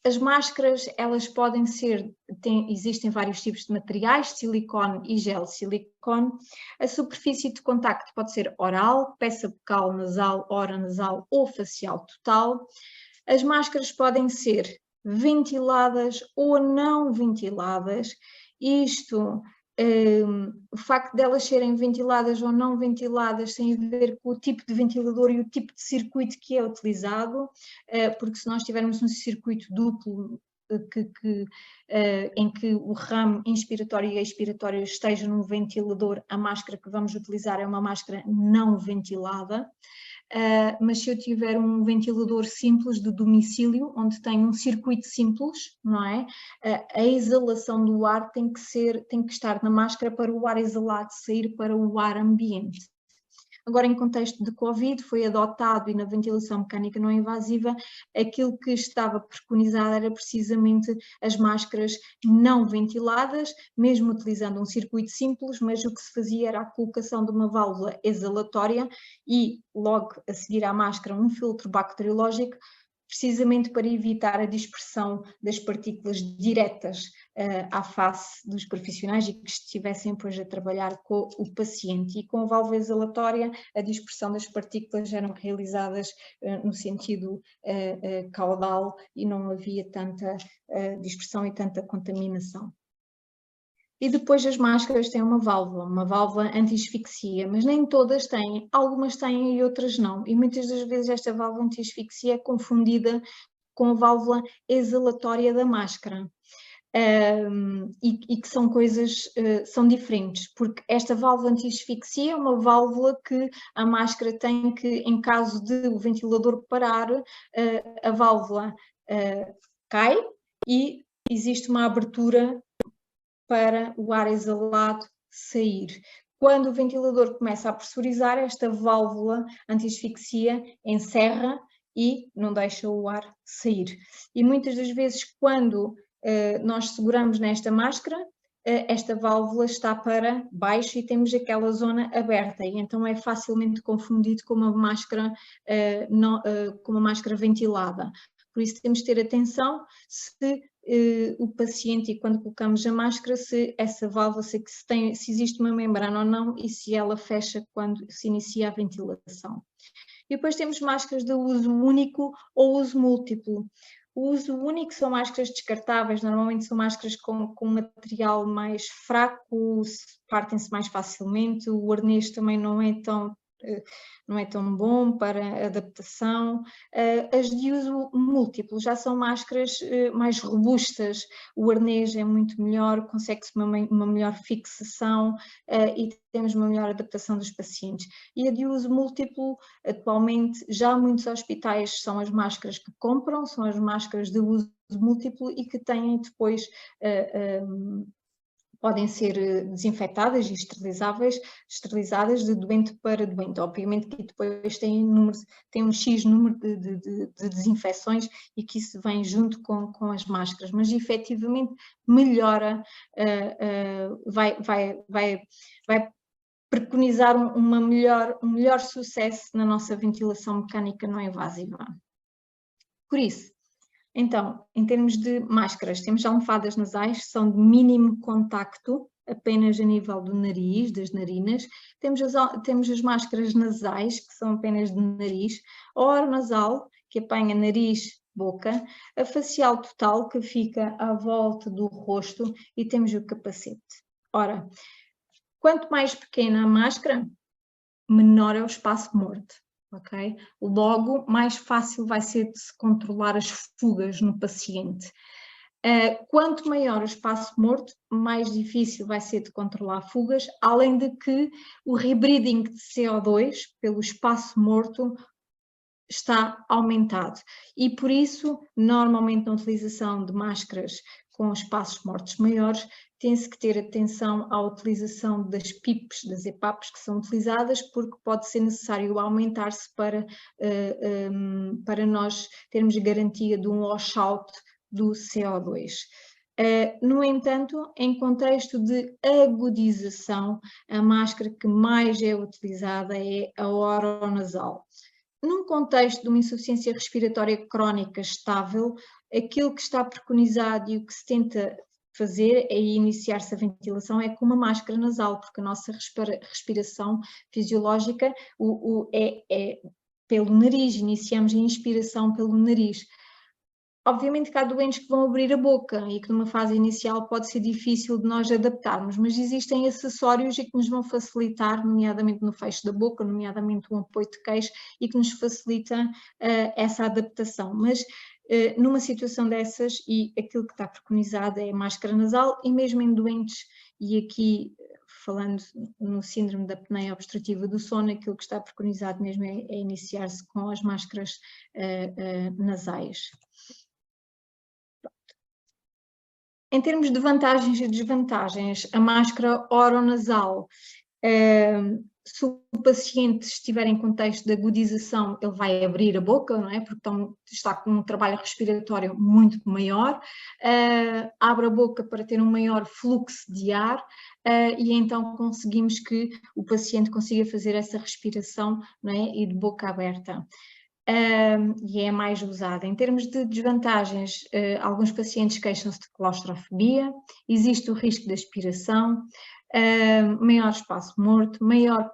S2: As máscaras, elas podem ser, existem vários tipos de materiais, silicone e gel silicone. A superfície de contacto pode ser oral, peça bucal, nasal, oronasal ou facial total. As máscaras podem ser ventiladas ou não ventiladas. Isto, o facto de elas serem ventiladas ou não ventiladas tem a ver com o tipo de ventilador e o tipo de circuito que é utilizado, porque se nós tivermos um circuito duplo em que o ramo inspiratório e expiratório estejam num ventilador, a máscara que vamos utilizar é uma máscara não ventilada. Mas se eu tiver um ventilador simples de domicílio, onde tem um circuito simples, não é? A exalação do ar tem que estar na máscara para o ar exalado sair para o ar ambiente. Agora, em contexto de Covid, foi adotado, e na ventilação mecânica não invasiva, aquilo que estava preconizado era precisamente as máscaras não ventiladas, mesmo utilizando um circuito simples, mas o que se fazia era a colocação de uma válvula exalatória e, logo a seguir à máscara, um filtro bacteriológico, precisamente para evitar a dispersão das partículas diretas à face dos profissionais e que estivessem depois a trabalhar com o paciente. E com a válvula exalatória, a dispersão das partículas eram realizadas no sentido caudal e não havia tanta dispersão e tanta contaminação. E depois as máscaras têm uma válvula anti-asfixia, mas nem todas têm, algumas têm e outras não. E muitas das vezes esta válvula anti-asfixia é confundida com a válvula exalatória da máscara. E que são coisas, são diferentes, porque esta válvula anti-asfixia é uma válvula que a máscara tem que, em caso de o ventilador parar, a válvula cai e existe uma abertura para o ar exalado sair. Quando o ventilador começa a pressurizar, esta válvula anti-asfixia encerra e não deixa o ar sair. E muitas das vezes, quando nós seguramos nesta máscara, esta válvula está para baixo e temos aquela zona aberta, e então é facilmente confundido com uma máscara, com uma máscara ventilada. Por isso temos de ter atenção se o paciente, e quando colocamos a máscara, se essa válvula, se existe uma membrana ou não, e se ela fecha quando se inicia a ventilação. E depois temos máscaras de uso único ou uso múltiplo. O uso único são máscaras descartáveis, normalmente são máscaras com material mais fraco, partem-se mais facilmente, o arnês também não é tão não é tão bom para adaptação. As de uso múltiplo já são máscaras mais robustas, o arnês é muito melhor, consegue-se uma melhor fixação e temos uma melhor adaptação dos pacientes. E a de uso múltiplo, atualmente, já muitos hospitais são as máscaras que compram, são as máscaras de uso múltiplo e que têm depois podem ser desinfetadas e esterilizadas de doente para doente. Obviamente que depois tem um X número de desinfecções e que isso vem junto com as máscaras, mas efetivamente melhora, vai preconizar um melhor sucesso na nossa ventilação mecânica não invasiva. Por isso, então, em termos de máscaras, temos almofadas nasais, que são de mínimo contacto, apenas a nível do nariz, das narinas. Temos as máscaras nasais, que são apenas de nariz, a oronasal, que apanha nariz, boca, a facial total, que fica à volta do rosto, e temos o capacete. Ora, quanto mais pequena a máscara, menor é o espaço morto. Okay? Logo, mais fácil vai ser de se controlar as fugas no paciente. Quanto maior o espaço morto, mais difícil vai ser de controlar fugas, além de que o rebreathing de CO2 pelo espaço morto está aumentado. E por isso, normalmente na utilização de máscaras com espaços mortos maiores, tem-se que ter atenção à utilização das PIPs, das EPAPs que são utilizadas, porque pode ser necessário aumentar-se para nós termos garantia de um washout do CO2. No entanto, em contexto de agudização, a máscara que mais é utilizada é a oronasal. Num contexto de uma insuficiência respiratória crónica estável, aquilo que está preconizado e o que se tenta fazer é iniciar-se a ventilação com uma máscara nasal, porque a nossa respiração fisiológica é pelo nariz, iniciamos a inspiração pelo nariz. Obviamente que há doentes que vão abrir a boca e que numa fase inicial pode ser difícil de nós adaptarmos, mas existem acessórios e que nos vão facilitar, nomeadamente no fecho da boca, nomeadamente um apoio de queixo, e que nos facilita essa adaptação. Mas numa situação dessas, e aquilo que está preconizado é a máscara nasal, e mesmo em doentes, e aqui falando no síndrome da apneia obstrutiva do sono, aquilo que está preconizado mesmo é iniciar-se com as máscaras nasais. Em termos de vantagens e desvantagens, a máscara oronasal, se o paciente estiver em contexto de agudização, ele vai abrir a boca, não é? Porque está com um trabalho respiratório muito maior, abre a boca para ter um maior fluxo de ar e então conseguimos que o paciente consiga fazer essa respiração, não é? E de boca aberta. E é mais usada. Em termos de desvantagens, alguns pacientes queixam-se de claustrofobia, existe o risco de aspiração, maior espaço morto,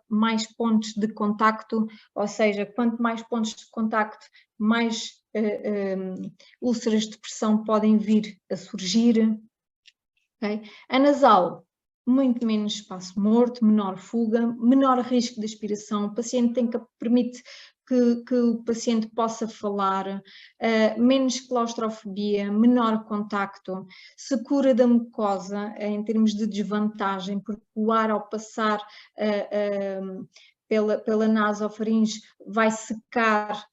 S2: mais pontos de contacto, ou seja, quanto mais pontos de contacto, mais úlceras de pressão podem vir a surgir. Okay? A nasal, muito menos espaço morto, menor fuga, menor risco de aspiração, o paciente permite que o paciente possa falar, menos claustrofobia, menor contacto, se cura da mucosa em termos de desvantagem, porque o ar ao passar pela nasofaringe vai secar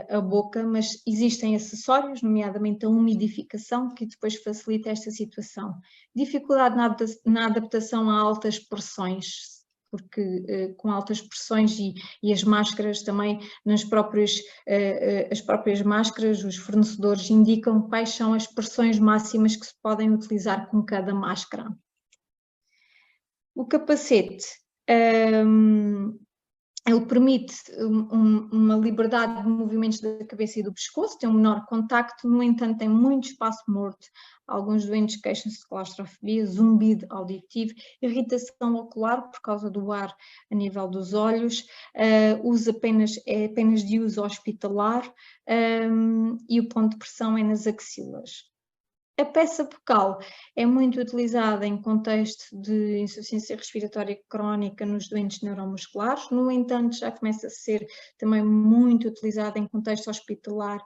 S2: a boca, mas existem acessórios, nomeadamente a umidificação, que depois facilita esta situação. Dificuldade na adaptação a altas pressões, porque com altas pressões e as máscaras também, as próprias máscaras, os fornecedores indicam quais são as pressões máximas que se podem utilizar com cada máscara. O capacete, ele permite uma liberdade de movimentos da cabeça e do pescoço, tem um menor contacto, no entanto tem muito espaço morto. Alguns doentes queixam-se de claustrofobia, zumbido auditivo, irritação ocular por causa do ar a nível dos olhos, é apenas de uso hospitalar e o ponto de pressão é nas axilas. A peça bucal é muito utilizada em contexto de insuficiência respiratória crónica nos doentes neuromusculares, no entanto já começa a ser também muito utilizada em contexto hospitalar,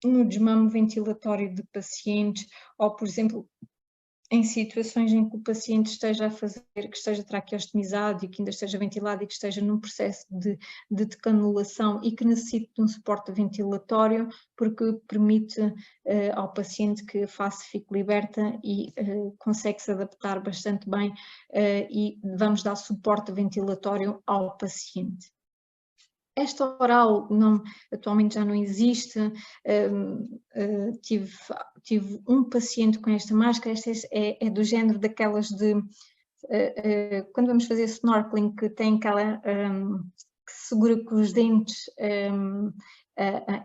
S2: no desmame ventilatório de pacientes, ou por exemplo em situações em que o paciente esteja a fazer, que esteja traqueostomizado e que ainda esteja ventilado e que esteja num processo de decanulação e que necessite de um suporte ventilatório, porque permite ao paciente que a face fique liberta e consegue se adaptar bastante bem e vamos dar suporte ventilatório ao paciente. Esta oral atualmente já não existe, tive um paciente com esta máscara, esta é do género daquelas de, quando vamos fazer snorkeling, que tem aquela, que segura com os dentes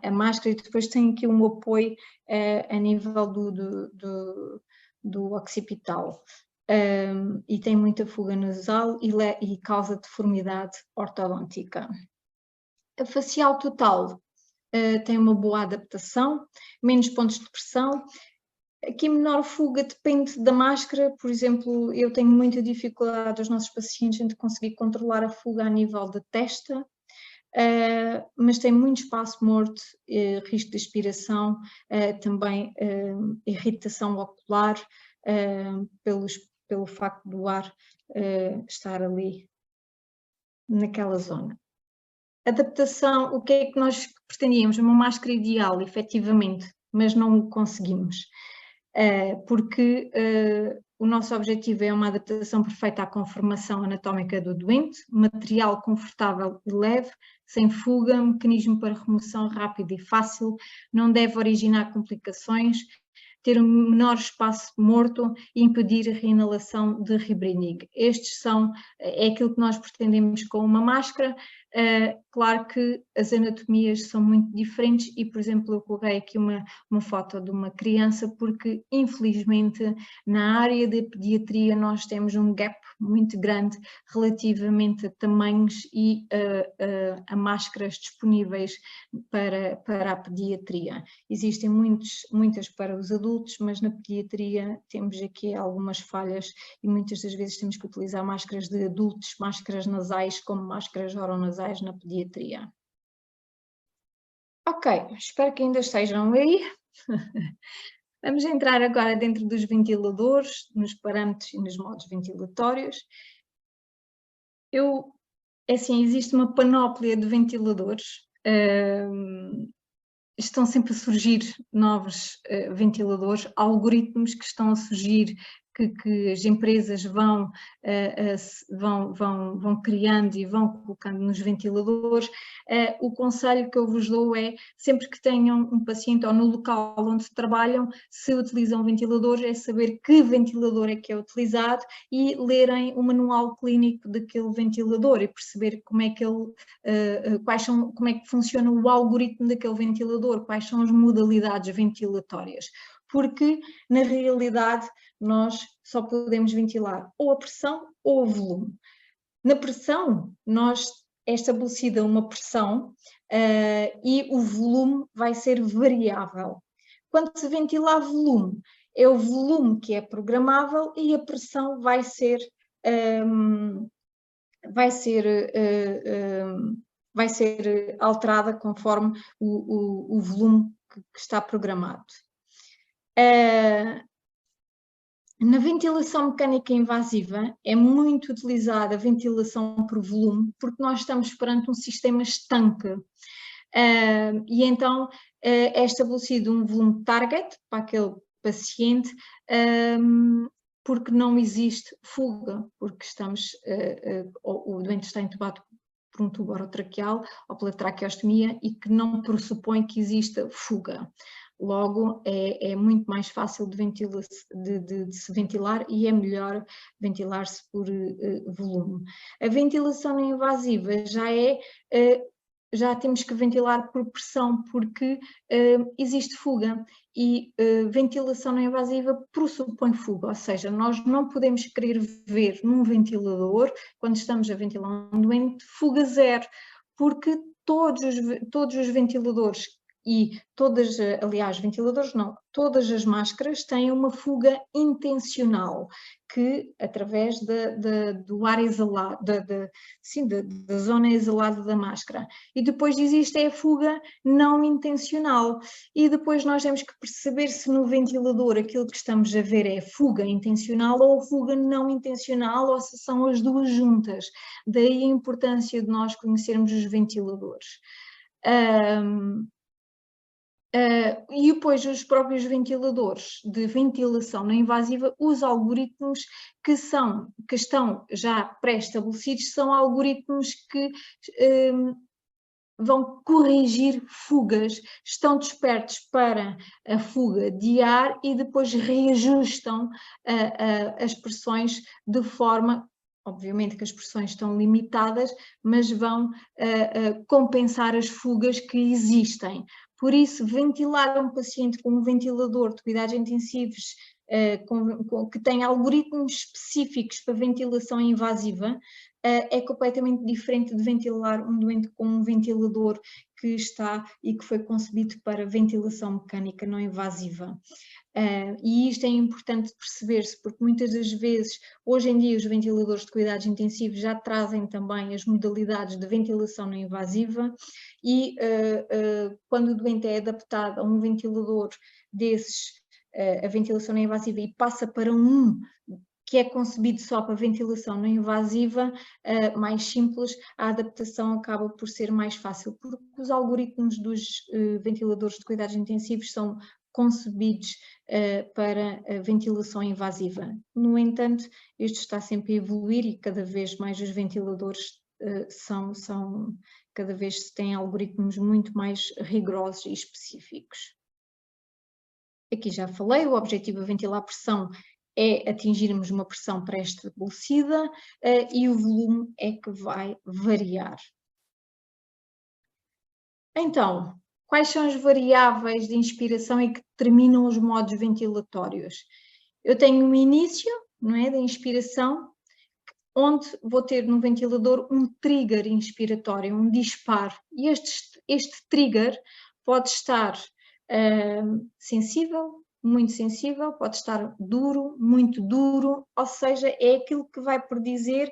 S2: a máscara e depois tem aqui um apoio a nível do occipital. E tem muita fuga nasal e causa deformidade ortodôntica. A facial total tem uma boa adaptação, menos pontos de pressão. Aqui menor fuga depende da máscara, por exemplo, eu tenho muita dificuldade os nossos pacientes em conseguir controlar a fuga a nível da testa, mas tem muito espaço morto, risco de aspiração, também irritação ocular, pelo facto do ar estar ali naquela zona. Adaptação, o que é que nós pretendíamos? Uma máscara ideal, efetivamente, mas não o conseguimos, porque o nosso objetivo é uma adaptação perfeita à conformação anatómica do doente, material confortável e leve, sem fuga, mecanismo para remoção rápido e fácil, não deve originar complicações, ter um menor espaço morto e impedir a reinalação de Ribrindig. É aquilo que nós pretendemos com uma máscara. Claro que as anatomias são muito diferentes e, por exemplo, eu coloquei aqui uma foto de uma criança porque, infelizmente, na área de pediatria nós temos um gap muito grande relativamente a tamanhos e a máscaras disponíveis para a pediatria. Existem muitas para os adultos, mas na pediatria temos aqui algumas falhas e muitas das vezes temos que utilizar máscaras de adultos, máscaras nasais como máscaras oronasais na pediatria. Ok, espero que ainda estejam aí. Vamos entrar agora dentro dos ventiladores, nos parâmetros e nos modos ventilatórios. Assim, existe uma panóplia de ventiladores. Estão sempre a surgir novos ventiladores, algoritmos que estão a surgir, que as empresas vão criando e vão colocando nos ventiladores. O conselho que eu vos dou é, sempre que tenham um paciente ou no local onde trabalham, se utilizam ventiladores, é saber que ventilador é que é utilizado e lerem o manual clínico daquele ventilador e perceber como é que como é que funciona o algoritmo daquele ventilador, quais são as modalidades ventilatórias. Porque, na realidade, nós só podemos ventilar ou a pressão ou o volume. Na pressão, é estabelecida uma pressão e o volume vai ser variável. Quando se ventila a volume, é o volume que é programável e a pressão vai ser alterada conforme o volume que está programado. Na ventilação mecânica invasiva é muito utilizada a ventilação por volume, porque nós estamos perante um sistema estanque. E então é estabelecido um volume target para aquele paciente, porque não existe fuga, porque o doente está entubado por um tubo orotraqueal ou pela traqueostomia e que não pressupõe que exista fuga. Logo, é muito mais fácil de se ventilar e é melhor ventilar-se por volume. A ventilação não invasiva já temos que ventilar por pressão, porque existe fuga e ventilação não invasiva pressupõe fuga, ou seja, nós não podemos querer ver num ventilador, quando estamos a ventilar um doente, fuga zero, porque todos os ventiladores e todas, aliás, ventiladores não, todas as máscaras têm uma fuga intencional, que através do ar exalado, da zona exalada da máscara. E depois existe a fuga não intencional. E depois nós temos que perceber se no ventilador aquilo que estamos a ver é fuga intencional ou fuga não intencional, ou se são as duas juntas. Daí a importância de nós conhecermos os ventiladores. E depois os próprios ventiladores de ventilação não invasiva, os algoritmos que estão já pré-estabelecidos, são algoritmos que vão corrigir fugas, estão despertos para a fuga de ar e depois reajustam as pressões de forma, obviamente que as pressões estão limitadas, mas vão compensar as fugas que existem. Por isso, ventilar um paciente com um ventilador de cuidados intensivos que tem algoritmos específicos para ventilação invasiva é completamente diferente de ventilar um doente com um ventilador que está e que foi concebido para ventilação mecânica não invasiva. E isto é importante perceber-se, porque muitas das vezes, hoje em dia, os ventiladores de cuidados intensivos já trazem também as modalidades de ventilação não invasiva e quando o doente é adaptado a um ventilador desses, a ventilação não invasiva, e passa para um que é concebido só para ventilação não invasiva, mais simples, a adaptação acaba por ser mais fácil, porque os algoritmos dos ventiladores de cuidados intensivos são concebidos para ventilação invasiva. No entanto, isto está sempre a evoluir e cada vez mais os ventiladores cada vez têm algoritmos muito mais rigorosos e específicos. Aqui já falei, o objetivo é ventilar a pressão é atingirmos uma pressão pré-estabelecida e o volume é que vai variar. Então, quais são as variáveis de inspiração e que determinam os modos ventilatórios? Eu tenho um início, não é, da inspiração, onde vou ter no ventilador um trigger inspiratório, um disparo. E este trigger pode estar sensível, muito sensível, pode estar duro, muito duro, ou seja, é aquilo que vai predizer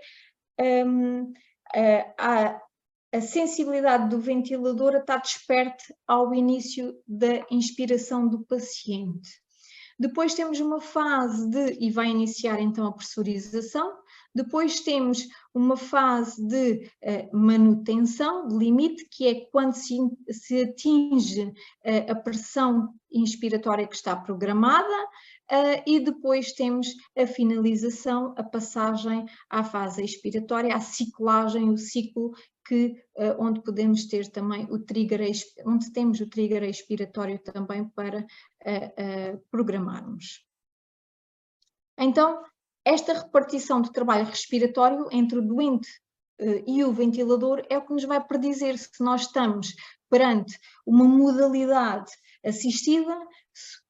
S2: a sensibilidade do ventilador a estar desperta ao início da inspiração do paciente. Depois temos uma fase e vai iniciar então a pressurização. Depois temos uma fase de manutenção, de limite, que é quando se atinge a pressão inspiratória que está programada, e depois temos a finalização, a passagem à fase expiratória, a ciclagem, o ciclo onde podemos ter também o trigger, onde temos o trigger expiratório também para programarmos. Então, esta repartição de trabalho respiratório entre o doente e o ventilador é o que nos vai predizer se nós estamos perante uma modalidade assistida,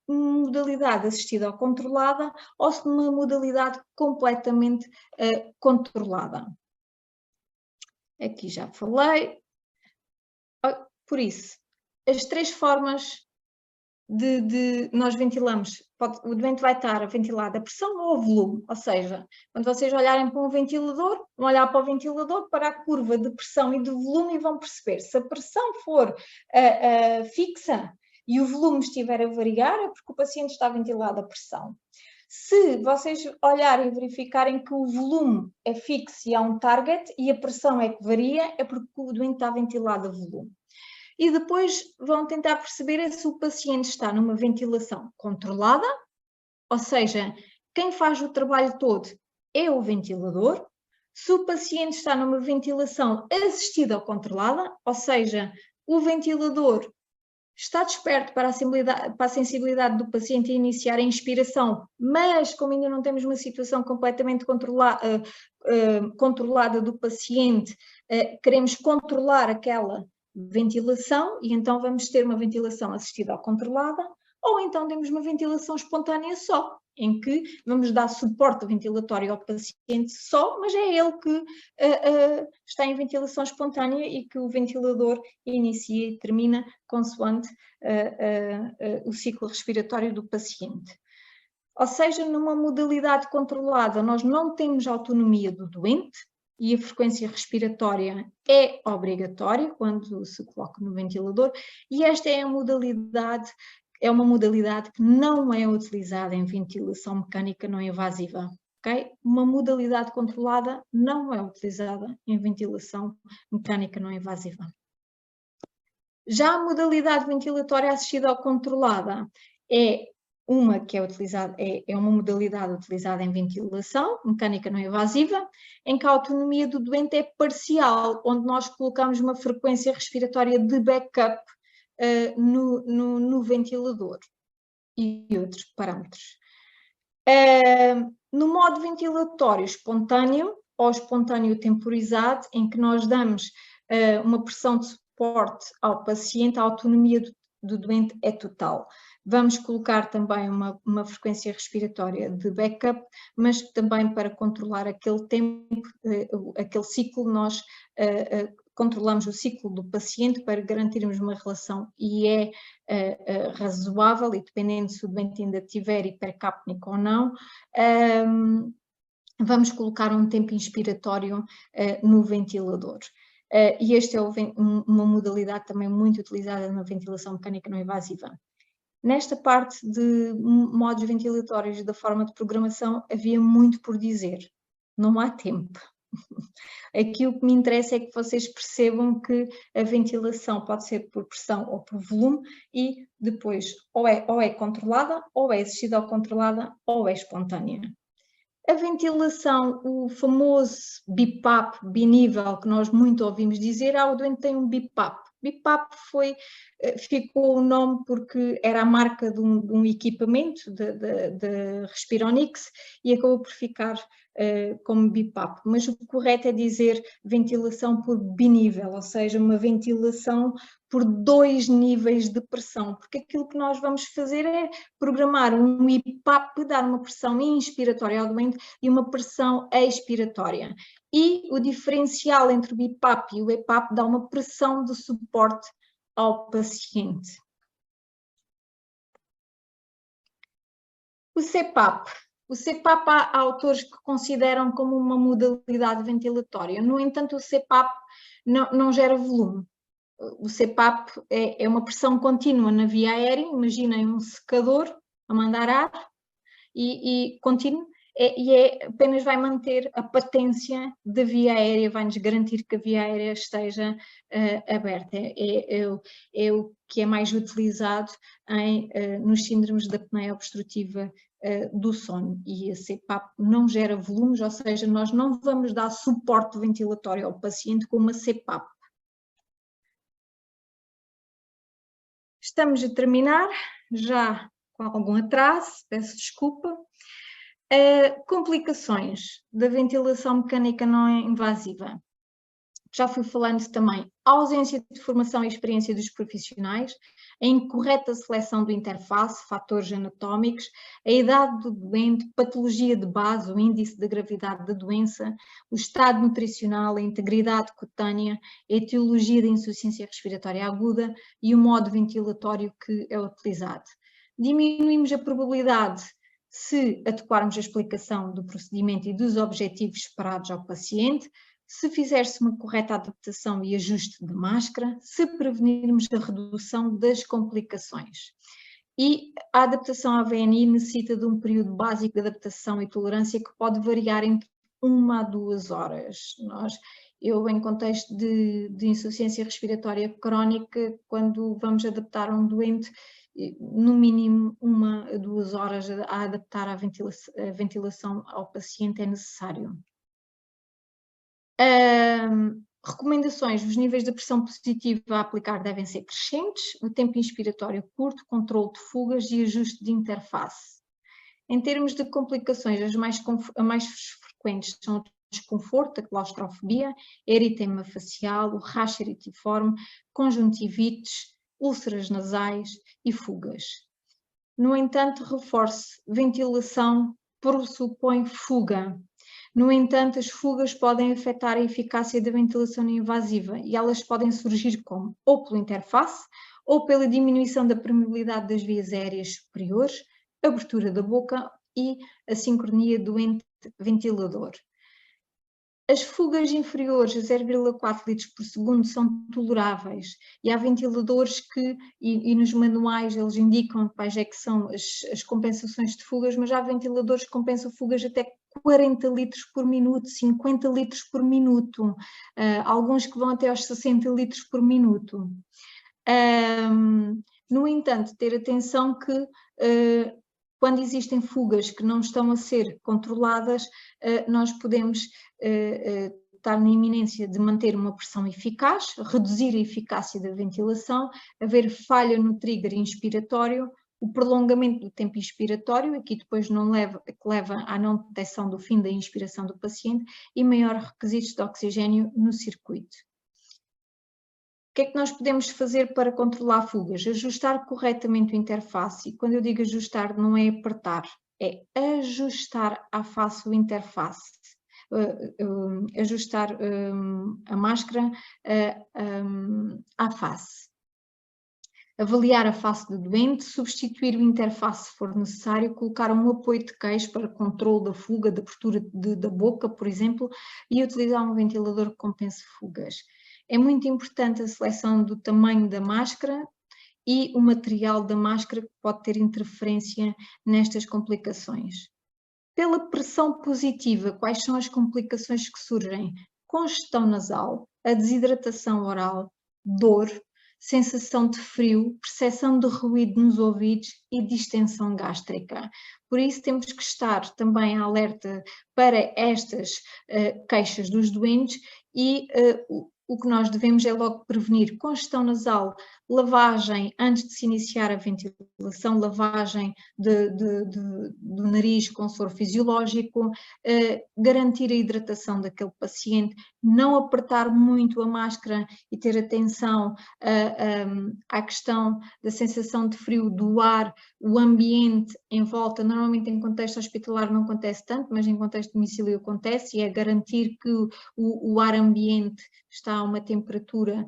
S2: ou controlada, ou se uma modalidade completamente controlada. Aqui já falei. Por isso, as três formas de nós ventilamos, o doente vai estar ventilado a pressão ou a volume, ou seja, quando vocês olharem para um ventilador, vão olhar para o ventilador, para a curva de pressão e de volume e vão perceber, se a pressão for fixa e o volume estiver a variar, é porque o paciente está ventilado a pressão. Se vocês olharem e verificarem que o volume é fixo e há um target e a pressão é que varia, é porque o doente está ventilado a volume. E depois vão tentar perceber se o paciente está numa ventilação controlada, ou seja, quem faz o trabalho todo é o ventilador. Se o paciente está numa ventilação assistida ou controlada, ou seja, o ventilador está desperto para a sensibilidade do paciente a iniciar a inspiração, mas como ainda não temos uma situação completamente controlada do paciente, queremos controlar aquela ventilação e então vamos ter uma ventilação assistida ou controlada, ou então temos uma ventilação espontânea só, em que vamos dar suporte ventilatório ao paciente só, mas é ele que está em ventilação espontânea e que o ventilador inicia e termina consoante o ciclo respiratório do paciente. Ou seja, numa modalidade controlada, nós não temos autonomia do doente e a frequência respiratória é obrigatória quando se coloca no ventilador, e esta é uma modalidade que não é utilizada em ventilação mecânica não invasiva. Okay? Uma modalidade controlada não é utilizada em ventilação mecânica não invasiva. Já a modalidade ventilatória assistida ou controlada é uma que é utilizada, é uma modalidade utilizada em ventilação mecânica não invasiva, em que a autonomia do doente é parcial, onde nós colocamos uma frequência respiratória de backup no ventilador e outros parâmetros. No modo ventilatório espontâneo ou espontâneo temporizado, em que nós damos uma pressão de suporte ao paciente, a autonomia do doente é total. Vamos colocar também uma frequência respiratória de backup, mas também para controlar aquele tempo, aquele ciclo, nós controlamos o ciclo do paciente para garantirmos uma relação e é razoável, e dependendo se o doente ainda tiver hipercapnico ou não, vamos colocar um tempo inspiratório no ventilador. E esta é uma modalidade também muito utilizada na ventilação mecânica não invasiva. Nesta parte de modos ventilatórios da forma de programação havia muito por dizer, não há tempo. Aqui o que me interessa é que vocês percebam que a ventilação pode ser por pressão ou por volume e depois ou é controlada, ou é assistida ou controlada, ou é espontânea. A ventilação, o famoso BiPAP, binível, que nós muito ouvimos dizer, o doente tem um BiPAP. BiPAP ficou o nome porque era a marca de um equipamento da Respironics e acabou por ficar como BiPAP, mas o correto é dizer ventilação por binível, ou seja, uma ventilação por 2 níveis de pressão, porque aquilo que nós vamos fazer é programar um IPAP, dar uma pressão inspiratória ao doente e uma pressão expiratória. E o diferencial entre o BiPAP e o EPAP dá uma pressão de suporte ao paciente. O CPAP. O CPAP há autores que consideram como uma modalidade ventilatória, no entanto o CPAP não gera volume. O CPAP é uma pressão contínua na via aérea, imaginem um secador a mandar ar e contínuo, apenas vai manter a patência da via aérea, vai-nos garantir que a via aérea esteja aberta. É o que é mais utilizado nos síndromes da apneia obstrutiva do sono, e a CPAP não gera volumes, ou seja, nós não vamos dar suporte ventilatório ao paciente com uma CPAP. Estamos a terminar, já com algum atraso, peço desculpa. Complicações da ventilação mecânica não invasiva. Já fui falando também, a ausência de formação e experiência dos profissionais, a incorreta seleção do interface, fatores anatómicos, a idade do doente, patologia de base, o índice de gravidade da doença, o estado nutricional, a integridade cutânea, a etiologia da insuficiência respiratória aguda e o modo ventilatório que é utilizado. Diminuímos a probabilidade se adequarmos a explicação do procedimento e dos objetivos esperados ao paciente, se fizer-se uma correta adaptação e ajuste de máscara, se prevenirmos a redução das complicações. E a adaptação à VNI necessita de um período básico de adaptação e tolerância que pode variar entre 1 a 2 horas. Eu, em contexto de insuficiência respiratória crónica, quando vamos adaptar um doente, no mínimo 1 a 2 horas a adaptar a ventilação ao paciente é necessário. Recomendações: os níveis de pressão positiva a aplicar devem ser crescentes, o tempo inspiratório curto, controle de fugas e ajuste de interface. Em termos de complicações, as mais frequentes são o desconforto, a claustrofobia, eritema facial, o racho eritiforme, conjuntivites, úlceras nasais e fugas. No entanto, reforço, ventilação pressupõe fuga. No entanto, as fugas podem afetar a eficácia da ventilação não invasiva e elas podem surgir como ou pela interface ou pela diminuição da permeabilidade das vias aéreas superiores, abertura da boca e a sincronia do ventilador. As fugas inferiores a 0,4 litros por segundo são toleráveis e há ventiladores que, e nos manuais eles indicam quais é que são as compensações de fugas, mas há ventiladores que compensam fugas até 40 litros por minuto, 50 litros por minuto, alguns que vão até aos 60 litros por minuto. No entanto, ter atenção que quando existem fugas que não estão a ser controladas, nós podemos estar na iminência de manter uma pressão eficaz, reduzir a eficácia da ventilação, haver falha no trigger inspiratório, o prolongamento do tempo inspiratório, aqui depois que leva à não detecção do fim da inspiração do paciente e maior requisitos de oxigênio no circuito. O que é que nós podemos fazer para controlar fugas? Ajustar corretamente o interface, e quando eu digo ajustar não é apertar, é ajustar à face o interface, ajustar a máscara à face. Avaliar a face do doente, substituir o interface se for necessário, colocar um apoio de queixo para controle da fuga, da abertura da boca, por exemplo, e utilizar um ventilador que compense fugas. É muito importante a seleção do tamanho da máscara e o material da máscara que pode ter interferência nestas complicações. Pela pressão positiva, quais são as complicações que surgem? Congestão nasal, a desidratação oral, dor, sensação de frio, percepção de ruído nos ouvidos e distensão gástrica. Por isso temos que estar também alerta para estas queixas dos doentes e o que nós devemos é logo prevenir congestão nasal, lavagem antes de se iniciar a ventilação, lavagem do nariz com soro fisiológico, garantir a hidratação daquele paciente, não apertar muito a máscara e ter atenção à questão da sensação de frio do ar, o ambiente em volta. Normalmente em contexto hospitalar não acontece tanto, mas em contexto de domicílio acontece, e é garantir que o ar ambiente está a uma temperatura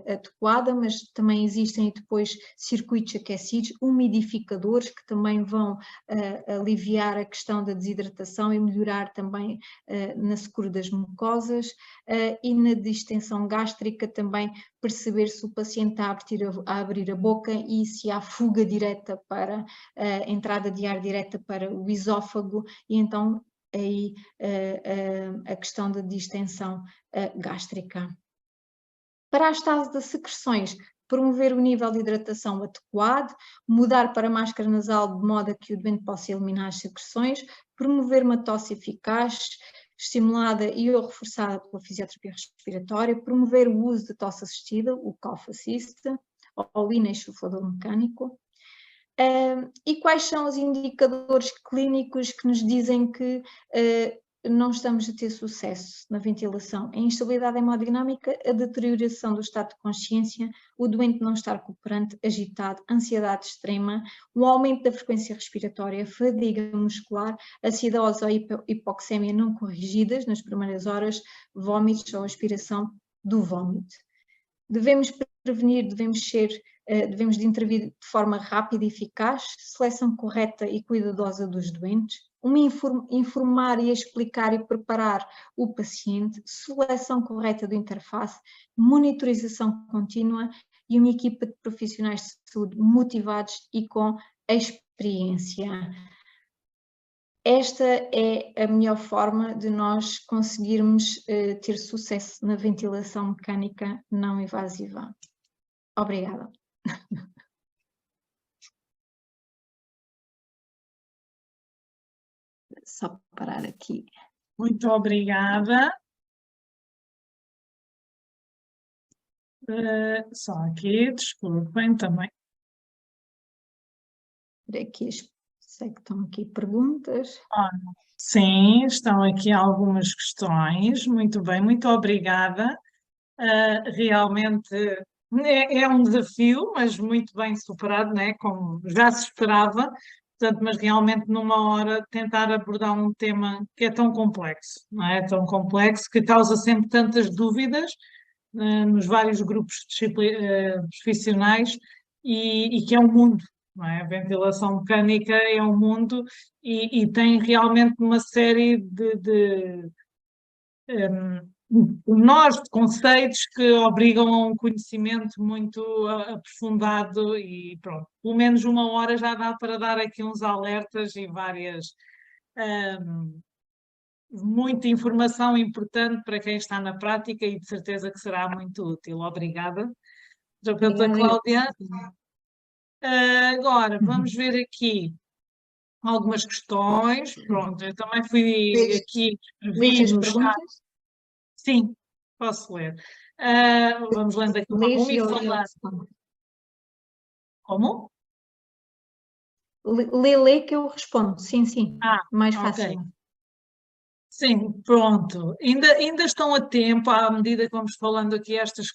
S2: adequada, mas também existem depois circuitos aquecidos, umidificadores que também vão aliviar a questão da desidratação e melhorar também na secura das mucosas, e na distensão gástrica também perceber se o paciente está a abrir a boca e se há fuga direta para a entrada de ar direta para o esófago, e então aí a questão da distensão gástrica. Para a estase das secreções, promover o nível de hidratação adequado, mudar para a máscara nasal de modo a que o doente possa eliminar as secreções, promover uma tosse eficaz, estimulada e ou reforçada pela fisioterapia respiratória, promover o uso de tosse assistida, o cough assist, ou o inensuflador mecânico. E quais são os indicadores clínicos que nos dizem que não estamos a ter sucesso na ventilação? A instabilidade hemodinâmica, a deterioração do estado de consciência, o doente não estar cooperante, agitado, ansiedade extrema, o aumento da frequência respiratória, fadiga muscular, acidose ou hipoxémia não corrigidas nas primeiras horas, vômitos ou aspiração do vômito. Devemos prevenir, devemos de intervir de forma rápida e eficaz, seleção correta e cuidadosa dos doentes, informar e explicar e preparar o paciente, seleção correta do interface, monitorização contínua e uma equipa de profissionais de saúde motivados e com experiência. Esta é a melhor forma de nós conseguirmos ter sucesso na ventilação mecânica não invasiva. Obrigada. Só parar aqui.
S1: Muito obrigada. Só aqui, desculpem também.
S2: Aqui, sei que estão aqui perguntas.
S1: Sim, estão aqui algumas questões. Muito bem, muito obrigada. Realmente É um desafio, mas muito bem superado, né? Como já se esperava. Portanto, mas realmente numa hora tentar abordar um tema que é tão complexo, não é? Tão complexo, que causa sempre tantas dúvidas, nos vários grupos profissionais e que é um mundo, não é? A ventilação mecânica é um mundo e tem realmente uma série de nós de conceitos que obrigam a um conhecimento muito aprofundado e pronto, pelo menos uma hora já dá para dar aqui uns alertas e muita informação importante para quem está na prática e de certeza que será muito útil. Obrigada, terapeuta
S2: Obrigada.
S1: Cláudia. Agora,
S2: Uhum.
S1: vamos ver aqui algumas questões. Pronto, eu também fui
S2: Lês,
S1: aqui,
S2: lês
S1: escrevi
S2: as
S1: no chat.
S2: perguntas?
S1: Sim, posso ler. Vamos lendo aqui uma a
S2: Lês
S1: uma
S2: e
S1: e
S2: eu
S1: falar.
S2: respondo.
S1: Como?
S2: Lê que eu respondo. Sim, sim.
S1: Ah,
S2: Mais
S1: ok.
S2: fácil.
S1: Sim, pronto. Ainda estão a tempo, à medida que vamos falando aqui estas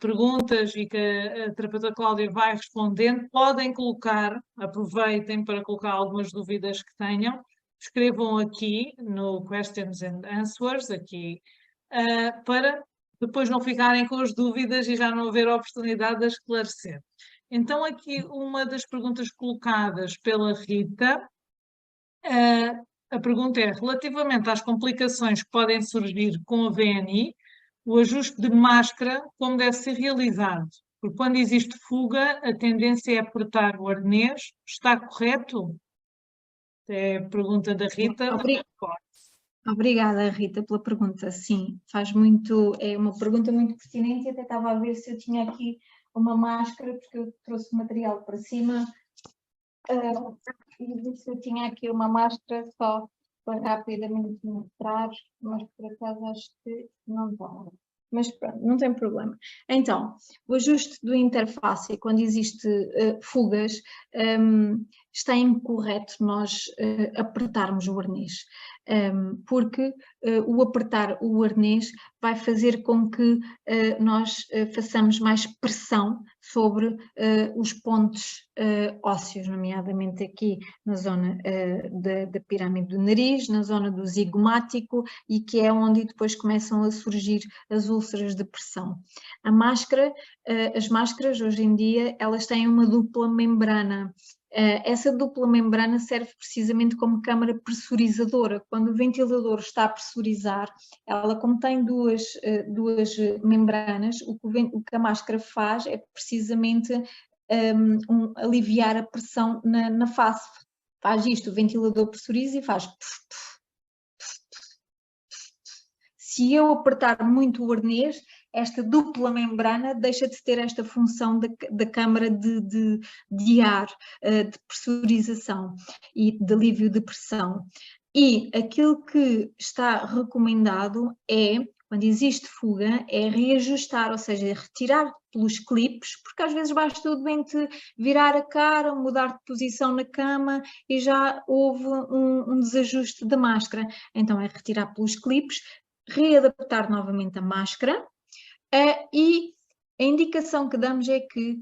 S1: perguntas e que a terapeuta Cláudia vai respondendo, podem colocar, aproveitem para colocar algumas dúvidas que tenham, escrevam aqui no Questions and Answers, aqui, para depois não ficarem com as dúvidas e já não haver oportunidade de esclarecer. Então, aqui uma das perguntas colocadas pela Rita. A pergunta é: relativamente às complicações que podem surgir com a VNI, o ajuste de máscara, como deve ser realizado? Porque quando existe fuga, a tendência é apertar o arnês. Está correto? É a pergunta da Rita.
S2: Obri- Obrigada, Rita, pela pergunta. Sim, é uma pergunta muito pertinente e até estava a ver se eu tinha aqui uma máscara, porque eu trouxe material para cima, e vi se eu tinha aqui uma máscara só para rapidamente mostrar, mas por acaso acho que não estava. Mas pronto, não tem problema. Então, o ajuste do interface, quando existe fugas, está incorreto nós apertarmos o arnês, porque o apertar o arnês vai fazer com que nós façamos mais pressão sobre os pontos ósseos, nomeadamente aqui na zona da pirâmide do nariz, na zona do zigomático, e que é onde depois começam a surgir as úlceras de pressão. A máscara, as máscaras hoje em dia, elas têm uma dupla membrana. Essa dupla membrana serve precisamente como câmara pressurizadora. Quando o ventilador está a pressurizar, ela, como tem duas membranas, o que a máscara faz é precisamente aliviar a pressão na face. Faz isto, o ventilador pressuriza e faz. Se eu apertar muito o arnês, esta dupla membrana deixa de ter esta função da câmara de ar, de pressurização e de alívio de pressão. E aquilo que está recomendado é, quando existe fuga, é reajustar, ou seja, retirar pelos clipes, porque às vezes basta o doente virar a cara, mudar de posição na cama e já houve um desajuste da máscara. Então é retirar pelos clipes, readaptar novamente a máscara e a indicação que damos é que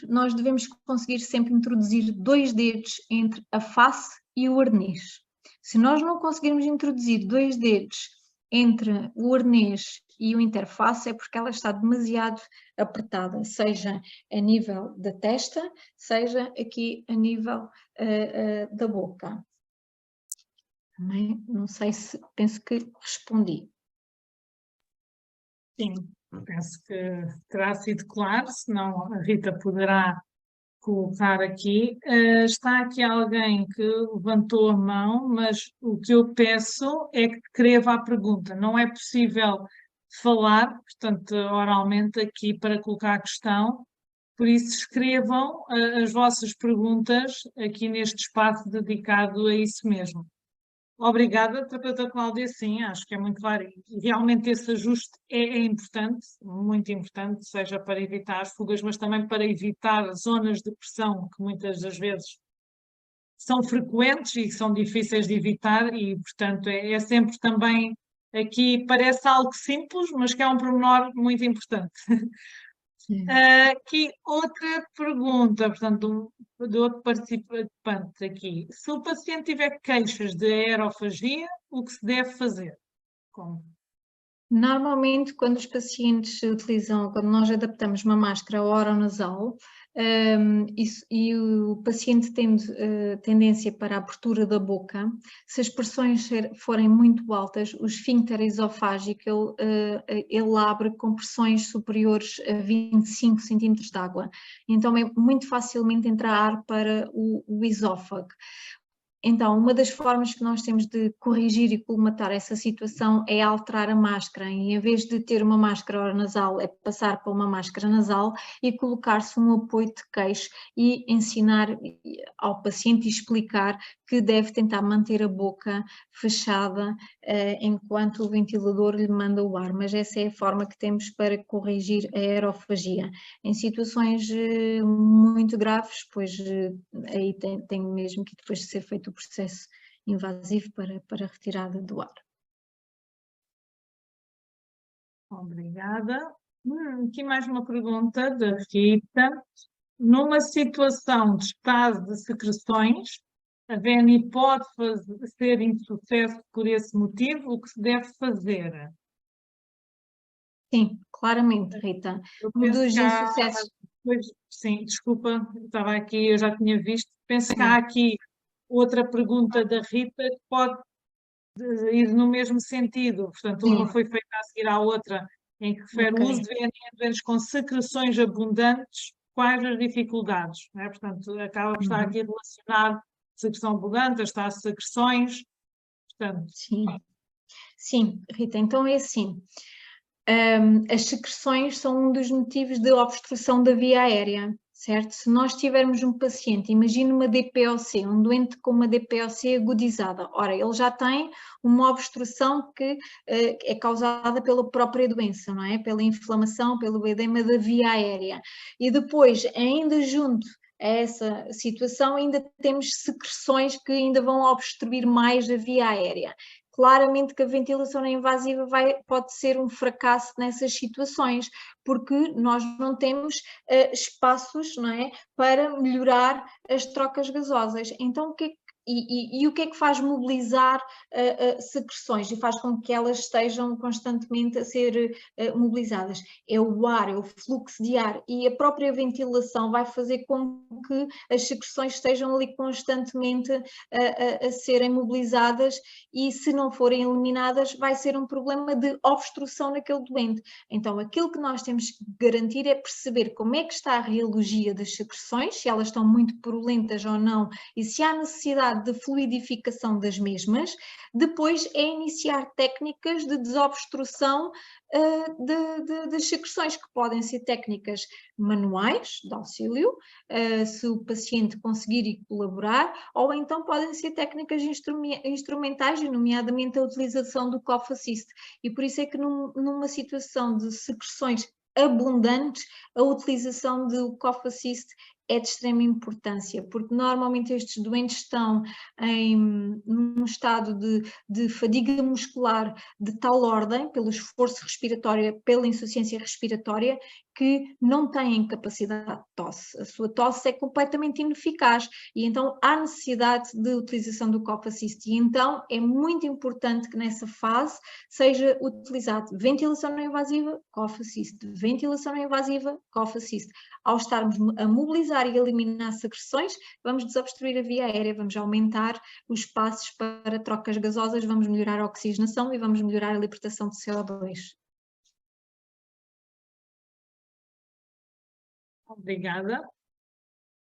S2: nós devemos conseguir sempre introduzir 2 dedos entre a face e o arnês. Se nós não conseguirmos introduzir 2 dedos entre o arnês e o interface, é porque ela está demasiado apertada, seja a nível da testa, seja aqui a nível da boca. Também não sei se penso que respondi.
S1: Sim, penso que terá sido claro, senão a Rita poderá colocar aqui. Está aqui alguém que levantou a mão, mas o que eu peço é que escreva a pergunta. Não é possível falar, portanto, oralmente aqui para colocar a questão, por isso escrevam as vossas perguntas aqui neste espaço dedicado a isso mesmo. Obrigada, terapeuta Cláudia. Sim, acho que é muito claro. E realmente esse ajuste é importante, muito importante, seja para evitar fugas, mas também para evitar zonas de pressão que muitas das vezes são frequentes e são difíceis de evitar e, portanto, é sempre também aqui, parece algo simples, mas que é um pormenor muito importante. Aqui outra pergunta, portanto, de outro participante aqui. Se o paciente tiver queixas de aerofagia, o que se deve fazer? Como?
S2: Normalmente, quando os pacientes utilizam, quando nós adaptamos uma máscara oronasal, e o paciente tem tendência para a abertura da boca, se as pressões forem muito altas, o esfíncter esofágico ele abre com pressões superiores a 25 centímetros de água. Então é muito facilmente entrar ar para o esófago. Então, uma das formas que nós temos de corrigir e colmatar essa situação é alterar a máscara. Em vez de ter uma máscara oronasal, é passar para uma máscara nasal e colocar-se um apoio de queixo e ensinar ao paciente e explicar que deve tentar manter a boca fechada enquanto o ventilador lhe manda o ar. Mas essa é a forma que temos para corrigir a aerofagia. Em situações muito graves, pois aí tem mesmo que depois ser feito o processo invasivo para retirada do ar.
S1: Obrigada. Aqui mais uma pergunta da Rita. Numa situação de estado de secreções, a VNI pode ser insucesso por esse motivo? O que se deve fazer?
S2: Sim, claramente, Rita.
S1: Eu
S2: Um
S1: penso
S2: dos
S1: que há,
S2: insucessos.
S1: sim, desculpa, estava aqui, eu já tinha visto. Penso que há aqui outra pergunta da Rita que pode ir no mesmo sentido. Portanto, uma foi feita a seguir à outra, em que refere o uso de VNI em doentes com secreções abundantes, quais as dificuldades? Não é? Portanto, acaba por estar aqui relacionado secreção abundante, as secreções, portanto...
S2: Sim, Rita, então é assim. As secreções são um dos motivos de obstrução da via aérea, certo? Se nós tivermos um paciente, imagine uma DPOC, um doente com uma DPOC agudizada, ora, ele já tem uma obstrução que é causada pela própria doença, não é? Pela inflamação, pelo edema da via aérea. E depois, ainda junto a essa situação, ainda temos secreções que ainda vão obstruir mais a via aérea. Claramente que a ventilação não invasiva pode ser um fracasso nessas situações, porque nós não temos espaços, não é, para melhorar as trocas gasosas. Então, o que é que e o que é que faz mobilizar secreções e faz com que elas estejam constantemente a ser mobilizadas? É o ar, é o fluxo de ar, e a própria ventilação vai fazer com que as secreções estejam ali constantemente a serem mobilizadas, e se não forem eliminadas vai ser um problema de obstrução naquele doente. Então aquilo que nós temos que garantir é perceber como é que está a rheologia das secreções, se elas estão muito purulentas ou não, e se há necessidade de fluidificação das mesmas. Depois é iniciar técnicas de desobstrução das secreções, que podem ser técnicas manuais, de auxílio, se o paciente conseguir e colaborar, ou então podem ser técnicas instrumentais, nomeadamente a utilização do Cough Assist. E por isso é que numa situação de secreções abundantes, a utilização do Cough Assist é de extrema importância, porque normalmente estes doentes estão num estado de fadiga muscular de tal ordem, pelo esforço respiratório, pela insuficiência respiratória, que não têm capacidade de tosse. A sua tosse é completamente ineficaz e então há necessidade de utilização do Cough Assist. E então é muito importante que nessa fase seja utilizado ventilação não invasiva, Cough Assist, ventilação não invasiva, Cough Assist. Ao estarmos a mobilizar e eliminar secreções, vamos desobstruir a via aérea, vamos aumentar os espaços para trocas gasosas, vamos melhorar a oxigenação e vamos melhorar a libertação de CO2.
S1: Obrigada,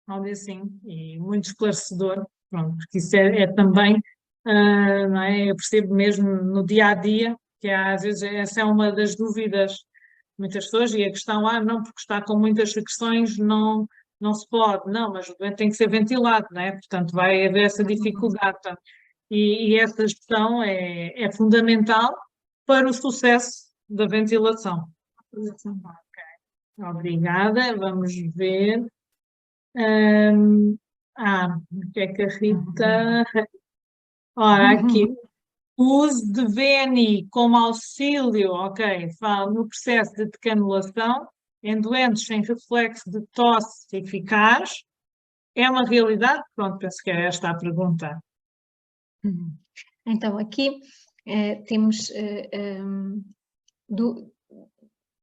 S1: Cláudia, sim, e muito esclarecedor, pronto, porque isso é também, não é? Eu percebo mesmo no dia a dia, que às vezes essa é uma das dúvidas de muitas pessoas, e a questão, não, porque está com muitas secreções, não se pode, não, mas o doente tem que ser ventilado, não é? Portanto, vai haver essa dificuldade, portanto, e essa gestão é fundamental para o sucesso da ventilação. Obrigada, vamos ver. O que é que a Rita... Ora, aqui, o uso de VNI como auxílio, ok, fala no processo de decanulação, em doentes sem reflexo de tosse eficaz, é uma realidade? Pronto, penso que é esta a pergunta.
S2: Então, aqui temos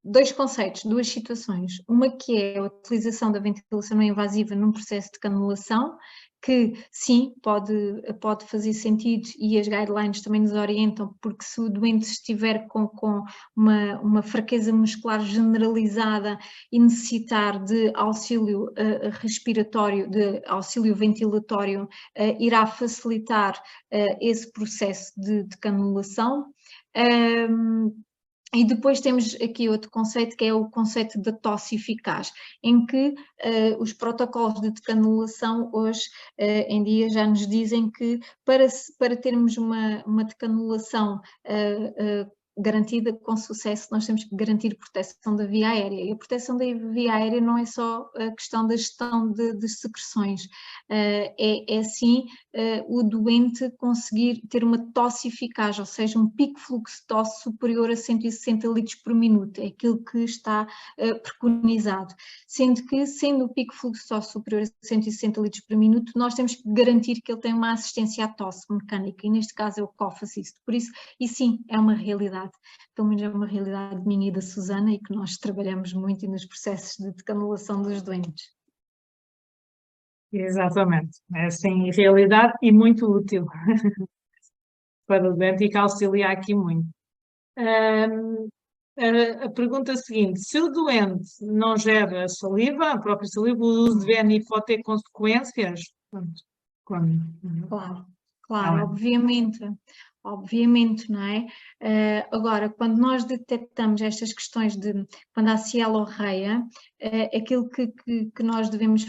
S2: dois conceitos, duas situações. Uma que é a utilização da ventilação não invasiva num processo de canulação, que sim, pode fazer sentido e as guidelines também nos orientam, porque se o doente estiver com uma fraqueza muscular generalizada e necessitar de auxílio respiratório, de auxílio ventilatório, irá facilitar esse processo de canulação. E depois temos aqui outro conceito, que é o conceito da tosse eficaz, em que os protocolos de decanulação hoje em dia já nos dizem que para termos uma decanulação garantida com sucesso, nós temos que garantir proteção da via aérea. E a proteção da via aérea não é só a questão da gestão de secreções, é sim o doente conseguir ter uma tosse eficaz, ou seja, um pico fluxo de tosse superior a 160 litros por minuto, é aquilo que está preconizado. Sendo o pico fluxo de tosse superior a 160 litros por minuto, nós temos que garantir que ele tem uma assistência à tosse mecânica, e neste caso é o Cough Assist. Por isso, e sim, é uma realidade, pelo menos é uma realidade minha e da Susana, e que nós trabalhamos muito nos processos de decanulação dos doentes.
S1: Exatamente, é assim, realidade e muito útil para o doente e que auxilia aqui muito. A pergunta seguinte: se o doente não gera saliva, a própria saliva, o uso de VNI pode ter consequências?
S2: Claro, obviamente, não é? Agora, quando nós detectamos estas questões quando há cialorreia, aquilo que nós devemos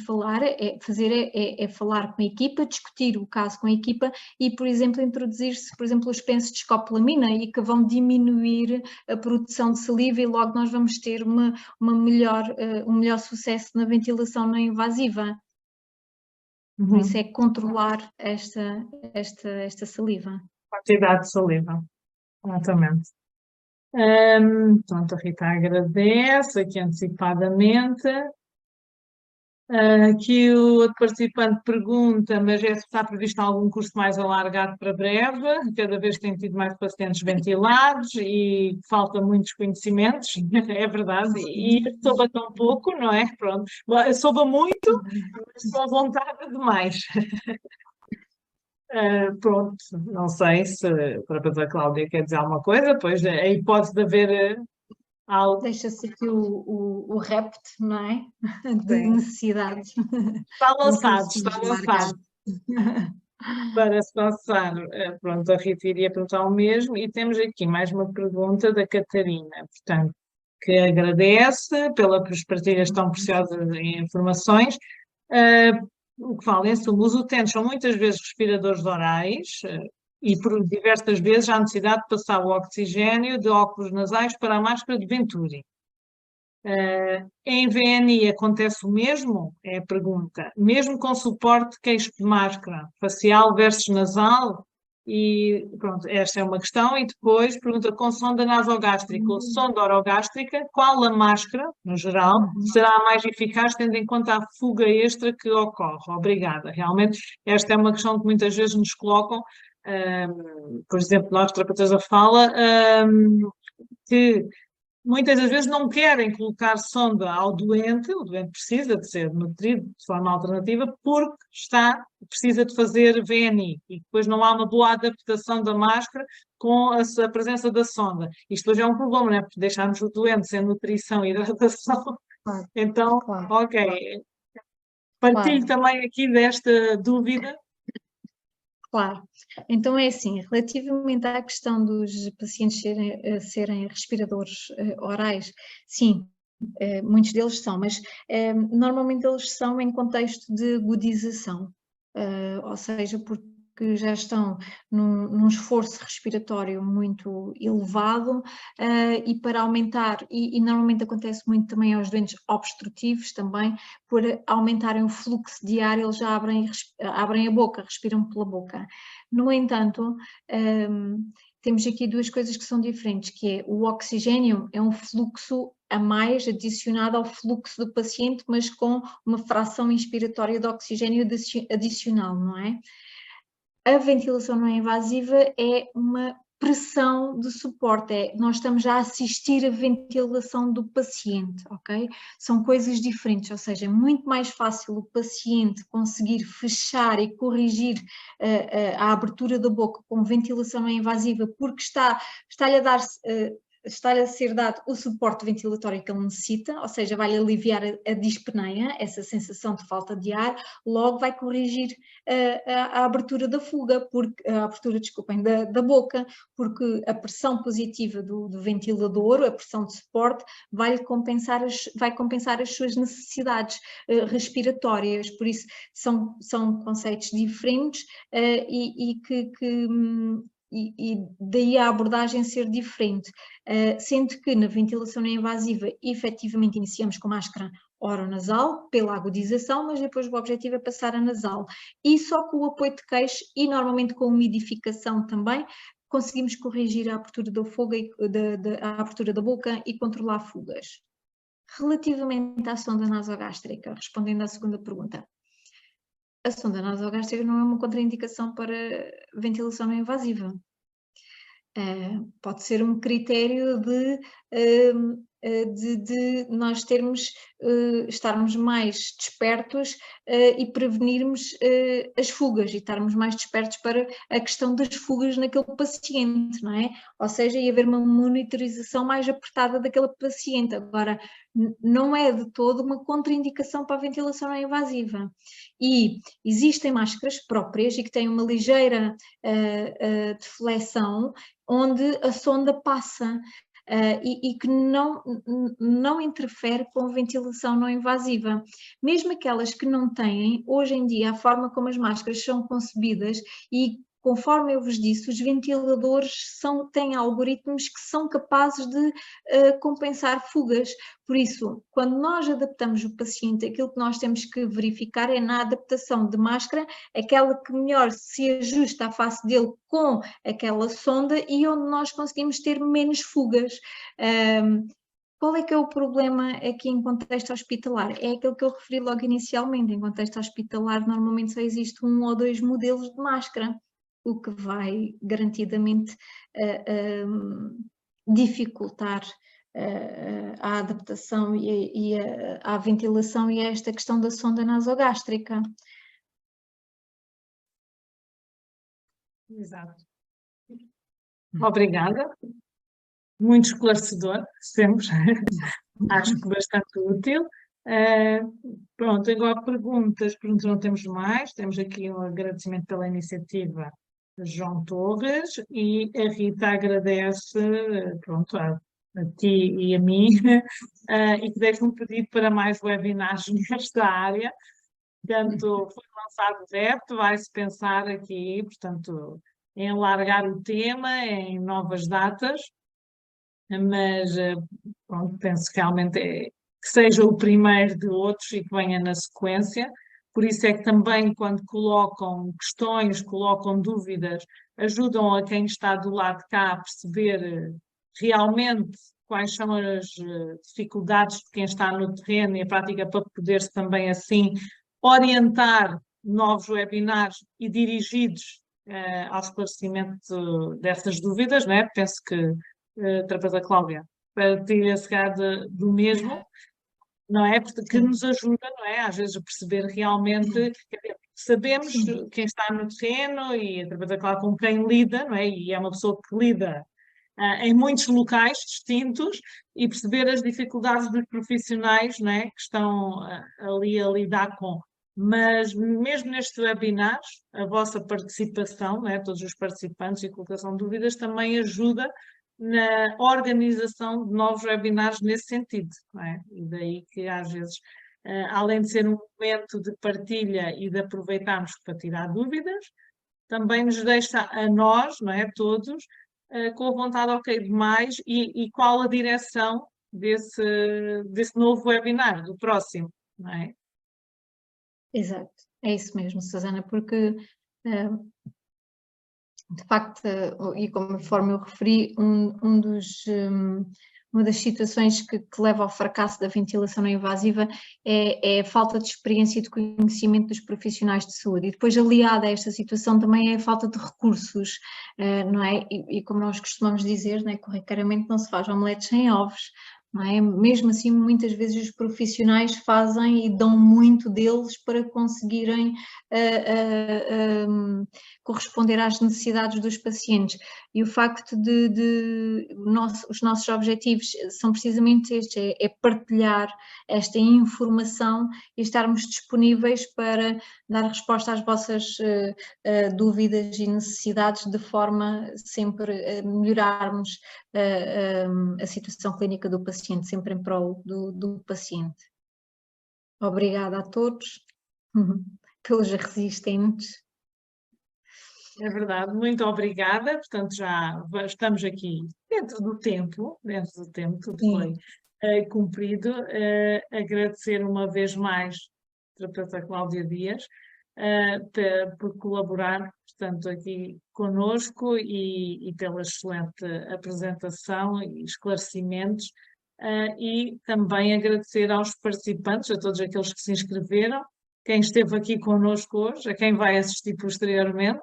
S2: fazer é falar com a equipa, discutir o caso com a equipa e, por exemplo, introduzir-se, por exemplo, os pensos de escopolamina e que vão diminuir a produção de saliva, e logo nós vamos ter um melhor sucesso na ventilação não invasiva. Por isso é controlar esta saliva.
S1: Quantidade de saliva, exatamente. Pronto, a Rita agradece aqui antecipadamente. Aqui o outro participante pergunta, mas está previsto algum curso mais alargado para breve? Cada vez tem tido mais pacientes ventilados e falta muitos conhecimentos, é verdade, e soube tão pouco, não é? Pronto, soube muito, mas com vontade de mais. Pronto, não sei se a Cláudia quer dizer alguma coisa, pois a hipótese de haver algo.
S2: Deixa-se aqui o repto, não é? De
S1: Sim.
S2: necessidades.
S1: Está lançado. Para se passar, pronto, a Rita iria perguntar o mesmo, e temos aqui mais uma pergunta da Catarina, portanto, que agradece pelas partilhas tão preciosas de informações. O que fala, em suma, os utentes são muitas vezes respiradores orais e por diversas vezes há necessidade de passar o oxigênio de óculos nasais para a máscara de Venturi. Em VNI acontece o mesmo? É a pergunta. Mesmo com suporte de queixo de máscara, facial versus nasal? E pronto, esta é uma questão. E depois pergunta, com sonda nasogástrica ou sonda orogástrica, qual a máscara, no geral, será a mais eficaz, tendo em conta a fuga extra que ocorre? Obrigada. Realmente, esta é uma questão que muitas vezes nos colocam, por exemplo, nós, terapeutas da fala, que muitas das vezes não querem colocar sonda ao doente, o doente precisa de ser nutrido de forma alternativa porque precisa de fazer VNI e depois não há uma boa adaptação da máscara com a presença da sonda. Isto hoje é um problema, não é? Porque deixarmos o doente sem nutrição e hidratação. Claro, então, claro, ok. Partilho também aqui desta dúvida.
S2: Claro, então é assim, relativamente à questão dos pacientes serem respiradores orais, sim, muitos deles são, mas normalmente eles são em contexto de agudização, ou seja, porque já estão num esforço respiratório muito elevado e para aumentar, e normalmente acontece muito também aos doentes obstrutivos também, por aumentarem o fluxo de ar, eles já abrem a boca, respiram pela boca. No entanto, temos aqui duas coisas que são diferentes, que é o oxigênio é um fluxo a mais adicionado ao fluxo do paciente, mas com uma fração inspiratória de oxigênio adicional, não é? A ventilação não invasiva é uma pressão de suporte, nós estamos a assistir a ventilação do paciente, ok? São coisas diferentes, ou seja, é muito mais fácil o paciente conseguir fechar e corrigir a abertura da boca com ventilação não invasiva, porque está-lhe a dar... está-lhe a ser dado o suporte ventilatório que ele necessita, ou seja, vai aliviar a dispneia, essa sensação de falta de ar, logo vai corrigir a abertura da fuga, a abertura, desculpem, da boca, porque a pressão positiva do ventilador, a pressão de suporte, vai compensar as suas necessidades respiratórias, por isso são conceitos diferentes e daí a abordagem ser diferente, sendo que na ventilação não invasiva efetivamente iniciamos com máscara oronasal, pela agudização, mas depois o objetivo é passar a nasal, e só com o apoio de queixo e normalmente com umidificação também, conseguimos corrigir a abertura da fuga, a abertura da boca e controlar fugas. Relativamente à sonda nasogástrica, respondendo à segunda pergunta, a sonda nasogástrica não é uma contraindicação para ventilação não invasiva. Pode ser um critério de nós estarmos mais despertos e prevenirmos as fugas e estarmos mais despertos para a questão das fugas naquele paciente, não é? Ou seja, e haver uma monitorização mais apertada daquele paciente. Agora, não é de todo uma contraindicação para a ventilação não invasiva. E existem máscaras próprias e que têm uma ligeira deflexão, onde a sonda passa e que não interfere com a ventilação não invasiva. Mesmo aquelas que não têm, hoje em dia, a forma como as máscaras são concebidas e conforme eu vos disse, os ventiladores têm algoritmos que são capazes de compensar fugas. Por isso, quando nós adaptamos o paciente, aquilo que nós temos que verificar é na adaptação de máscara, aquela que melhor se ajusta à face dele com aquela sonda e onde nós conseguimos ter menos fugas. Qual é que é o problema aqui em contexto hospitalar? É aquilo que eu referi logo inicialmente. Em contexto hospitalar, normalmente só existe um ou dois modelos de máscara, o que vai garantidamente dificultar a adaptação e a ventilação e a esta questão da sonda nasogástrica.
S1: Exato. Obrigada. Muito esclarecedor, sempre. Acho que bastante útil. Pronto, agora perguntas não temos mais. Temos aqui um agradecimento pela iniciativa de João Torres e a Rita agradece, pronto, a ti e a mim e que deixa um pedido para mais webinars nesta área. Portanto, foi lançado o veto, vai-se pensar aqui, portanto, em alargar o tema, em novas datas, mas pronto, penso que realmente que seja o primeiro de outros e que venha na sequência. Por isso é que também, quando colocam questões, colocam dúvidas, ajudam a quem está do lado de cá a perceber realmente quais são as dificuldades de quem está no terreno e a prática para poder-se também assim orientar novos webinars e dirigidos ao esclarecimento dessas dúvidas, não é? Penso que através da Cláudia, para ter esse grado do mesmo, não é? Que nos ajuda, não é? Às vezes a perceber realmente, sabemos quem está no terreno e através da Cláudia com quem lida, não é? E é uma pessoa que lida em muitos locais distintos e perceber as dificuldades dos profissionais, não é? Que estão ali a lidar com. Mas mesmo nestes webinars, a vossa participação, não é? Todos os participantes e colocação de dúvidas também ajuda na organização de novos webinars nesse sentido, não é? E daí que às vezes, além de ser um momento de partilha e de aproveitarmos para tirar dúvidas, também nos deixa a nós, não é, todos, com a vontade, ok, de mais e qual a direção desse novo webinar, do próximo, não é?
S2: Exato, é isso mesmo, Susana, porque de facto, e conforme eu referi, uma das situações que leva ao fracasso da ventilação não invasiva é a falta de experiência e de conhecimento dos profissionais de saúde. E depois, aliada a esta situação, também é a falta de recursos, não é? E como nós costumamos dizer, não é? Corriqueiramente não se faz omeletes sem ovos. Não é? Mesmo assim, muitas vezes os profissionais fazem e dão muito deles para conseguirem corresponder às necessidades dos pacientes. E o facto os nossos objetivos são precisamente estes, é partilhar esta informação e estarmos disponíveis para dar resposta às vossas dúvidas e necessidades, de forma sempre a melhorarmos a situação clínica do paciente, sempre em prol do paciente. Obrigada a todos pelos resistentes.
S1: É verdade, muito obrigada. Portanto, já estamos aqui dentro do tempo, tudo foi cumprido. Agradecer uma vez mais a terapeuta Cláudia Dias por colaborar, portanto, aqui conosco e pela excelente apresentação e esclarecimentos. E também agradecer aos participantes, a todos aqueles que se inscreveram, quem esteve aqui connosco hoje, a quem vai assistir posteriormente.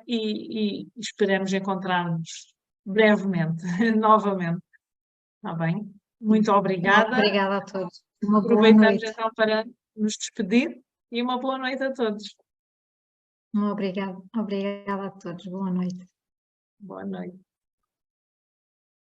S1: E esperamos encontrar-nos brevemente, novamente. Está bem? Muito obrigada.
S2: Obrigada a todos. Uma boa
S1: Aproveitamos
S2: noite.
S1: então para nos despedir e uma boa noite a todos.
S2: Obrigada a todos. Boa noite.
S1: Boa noite.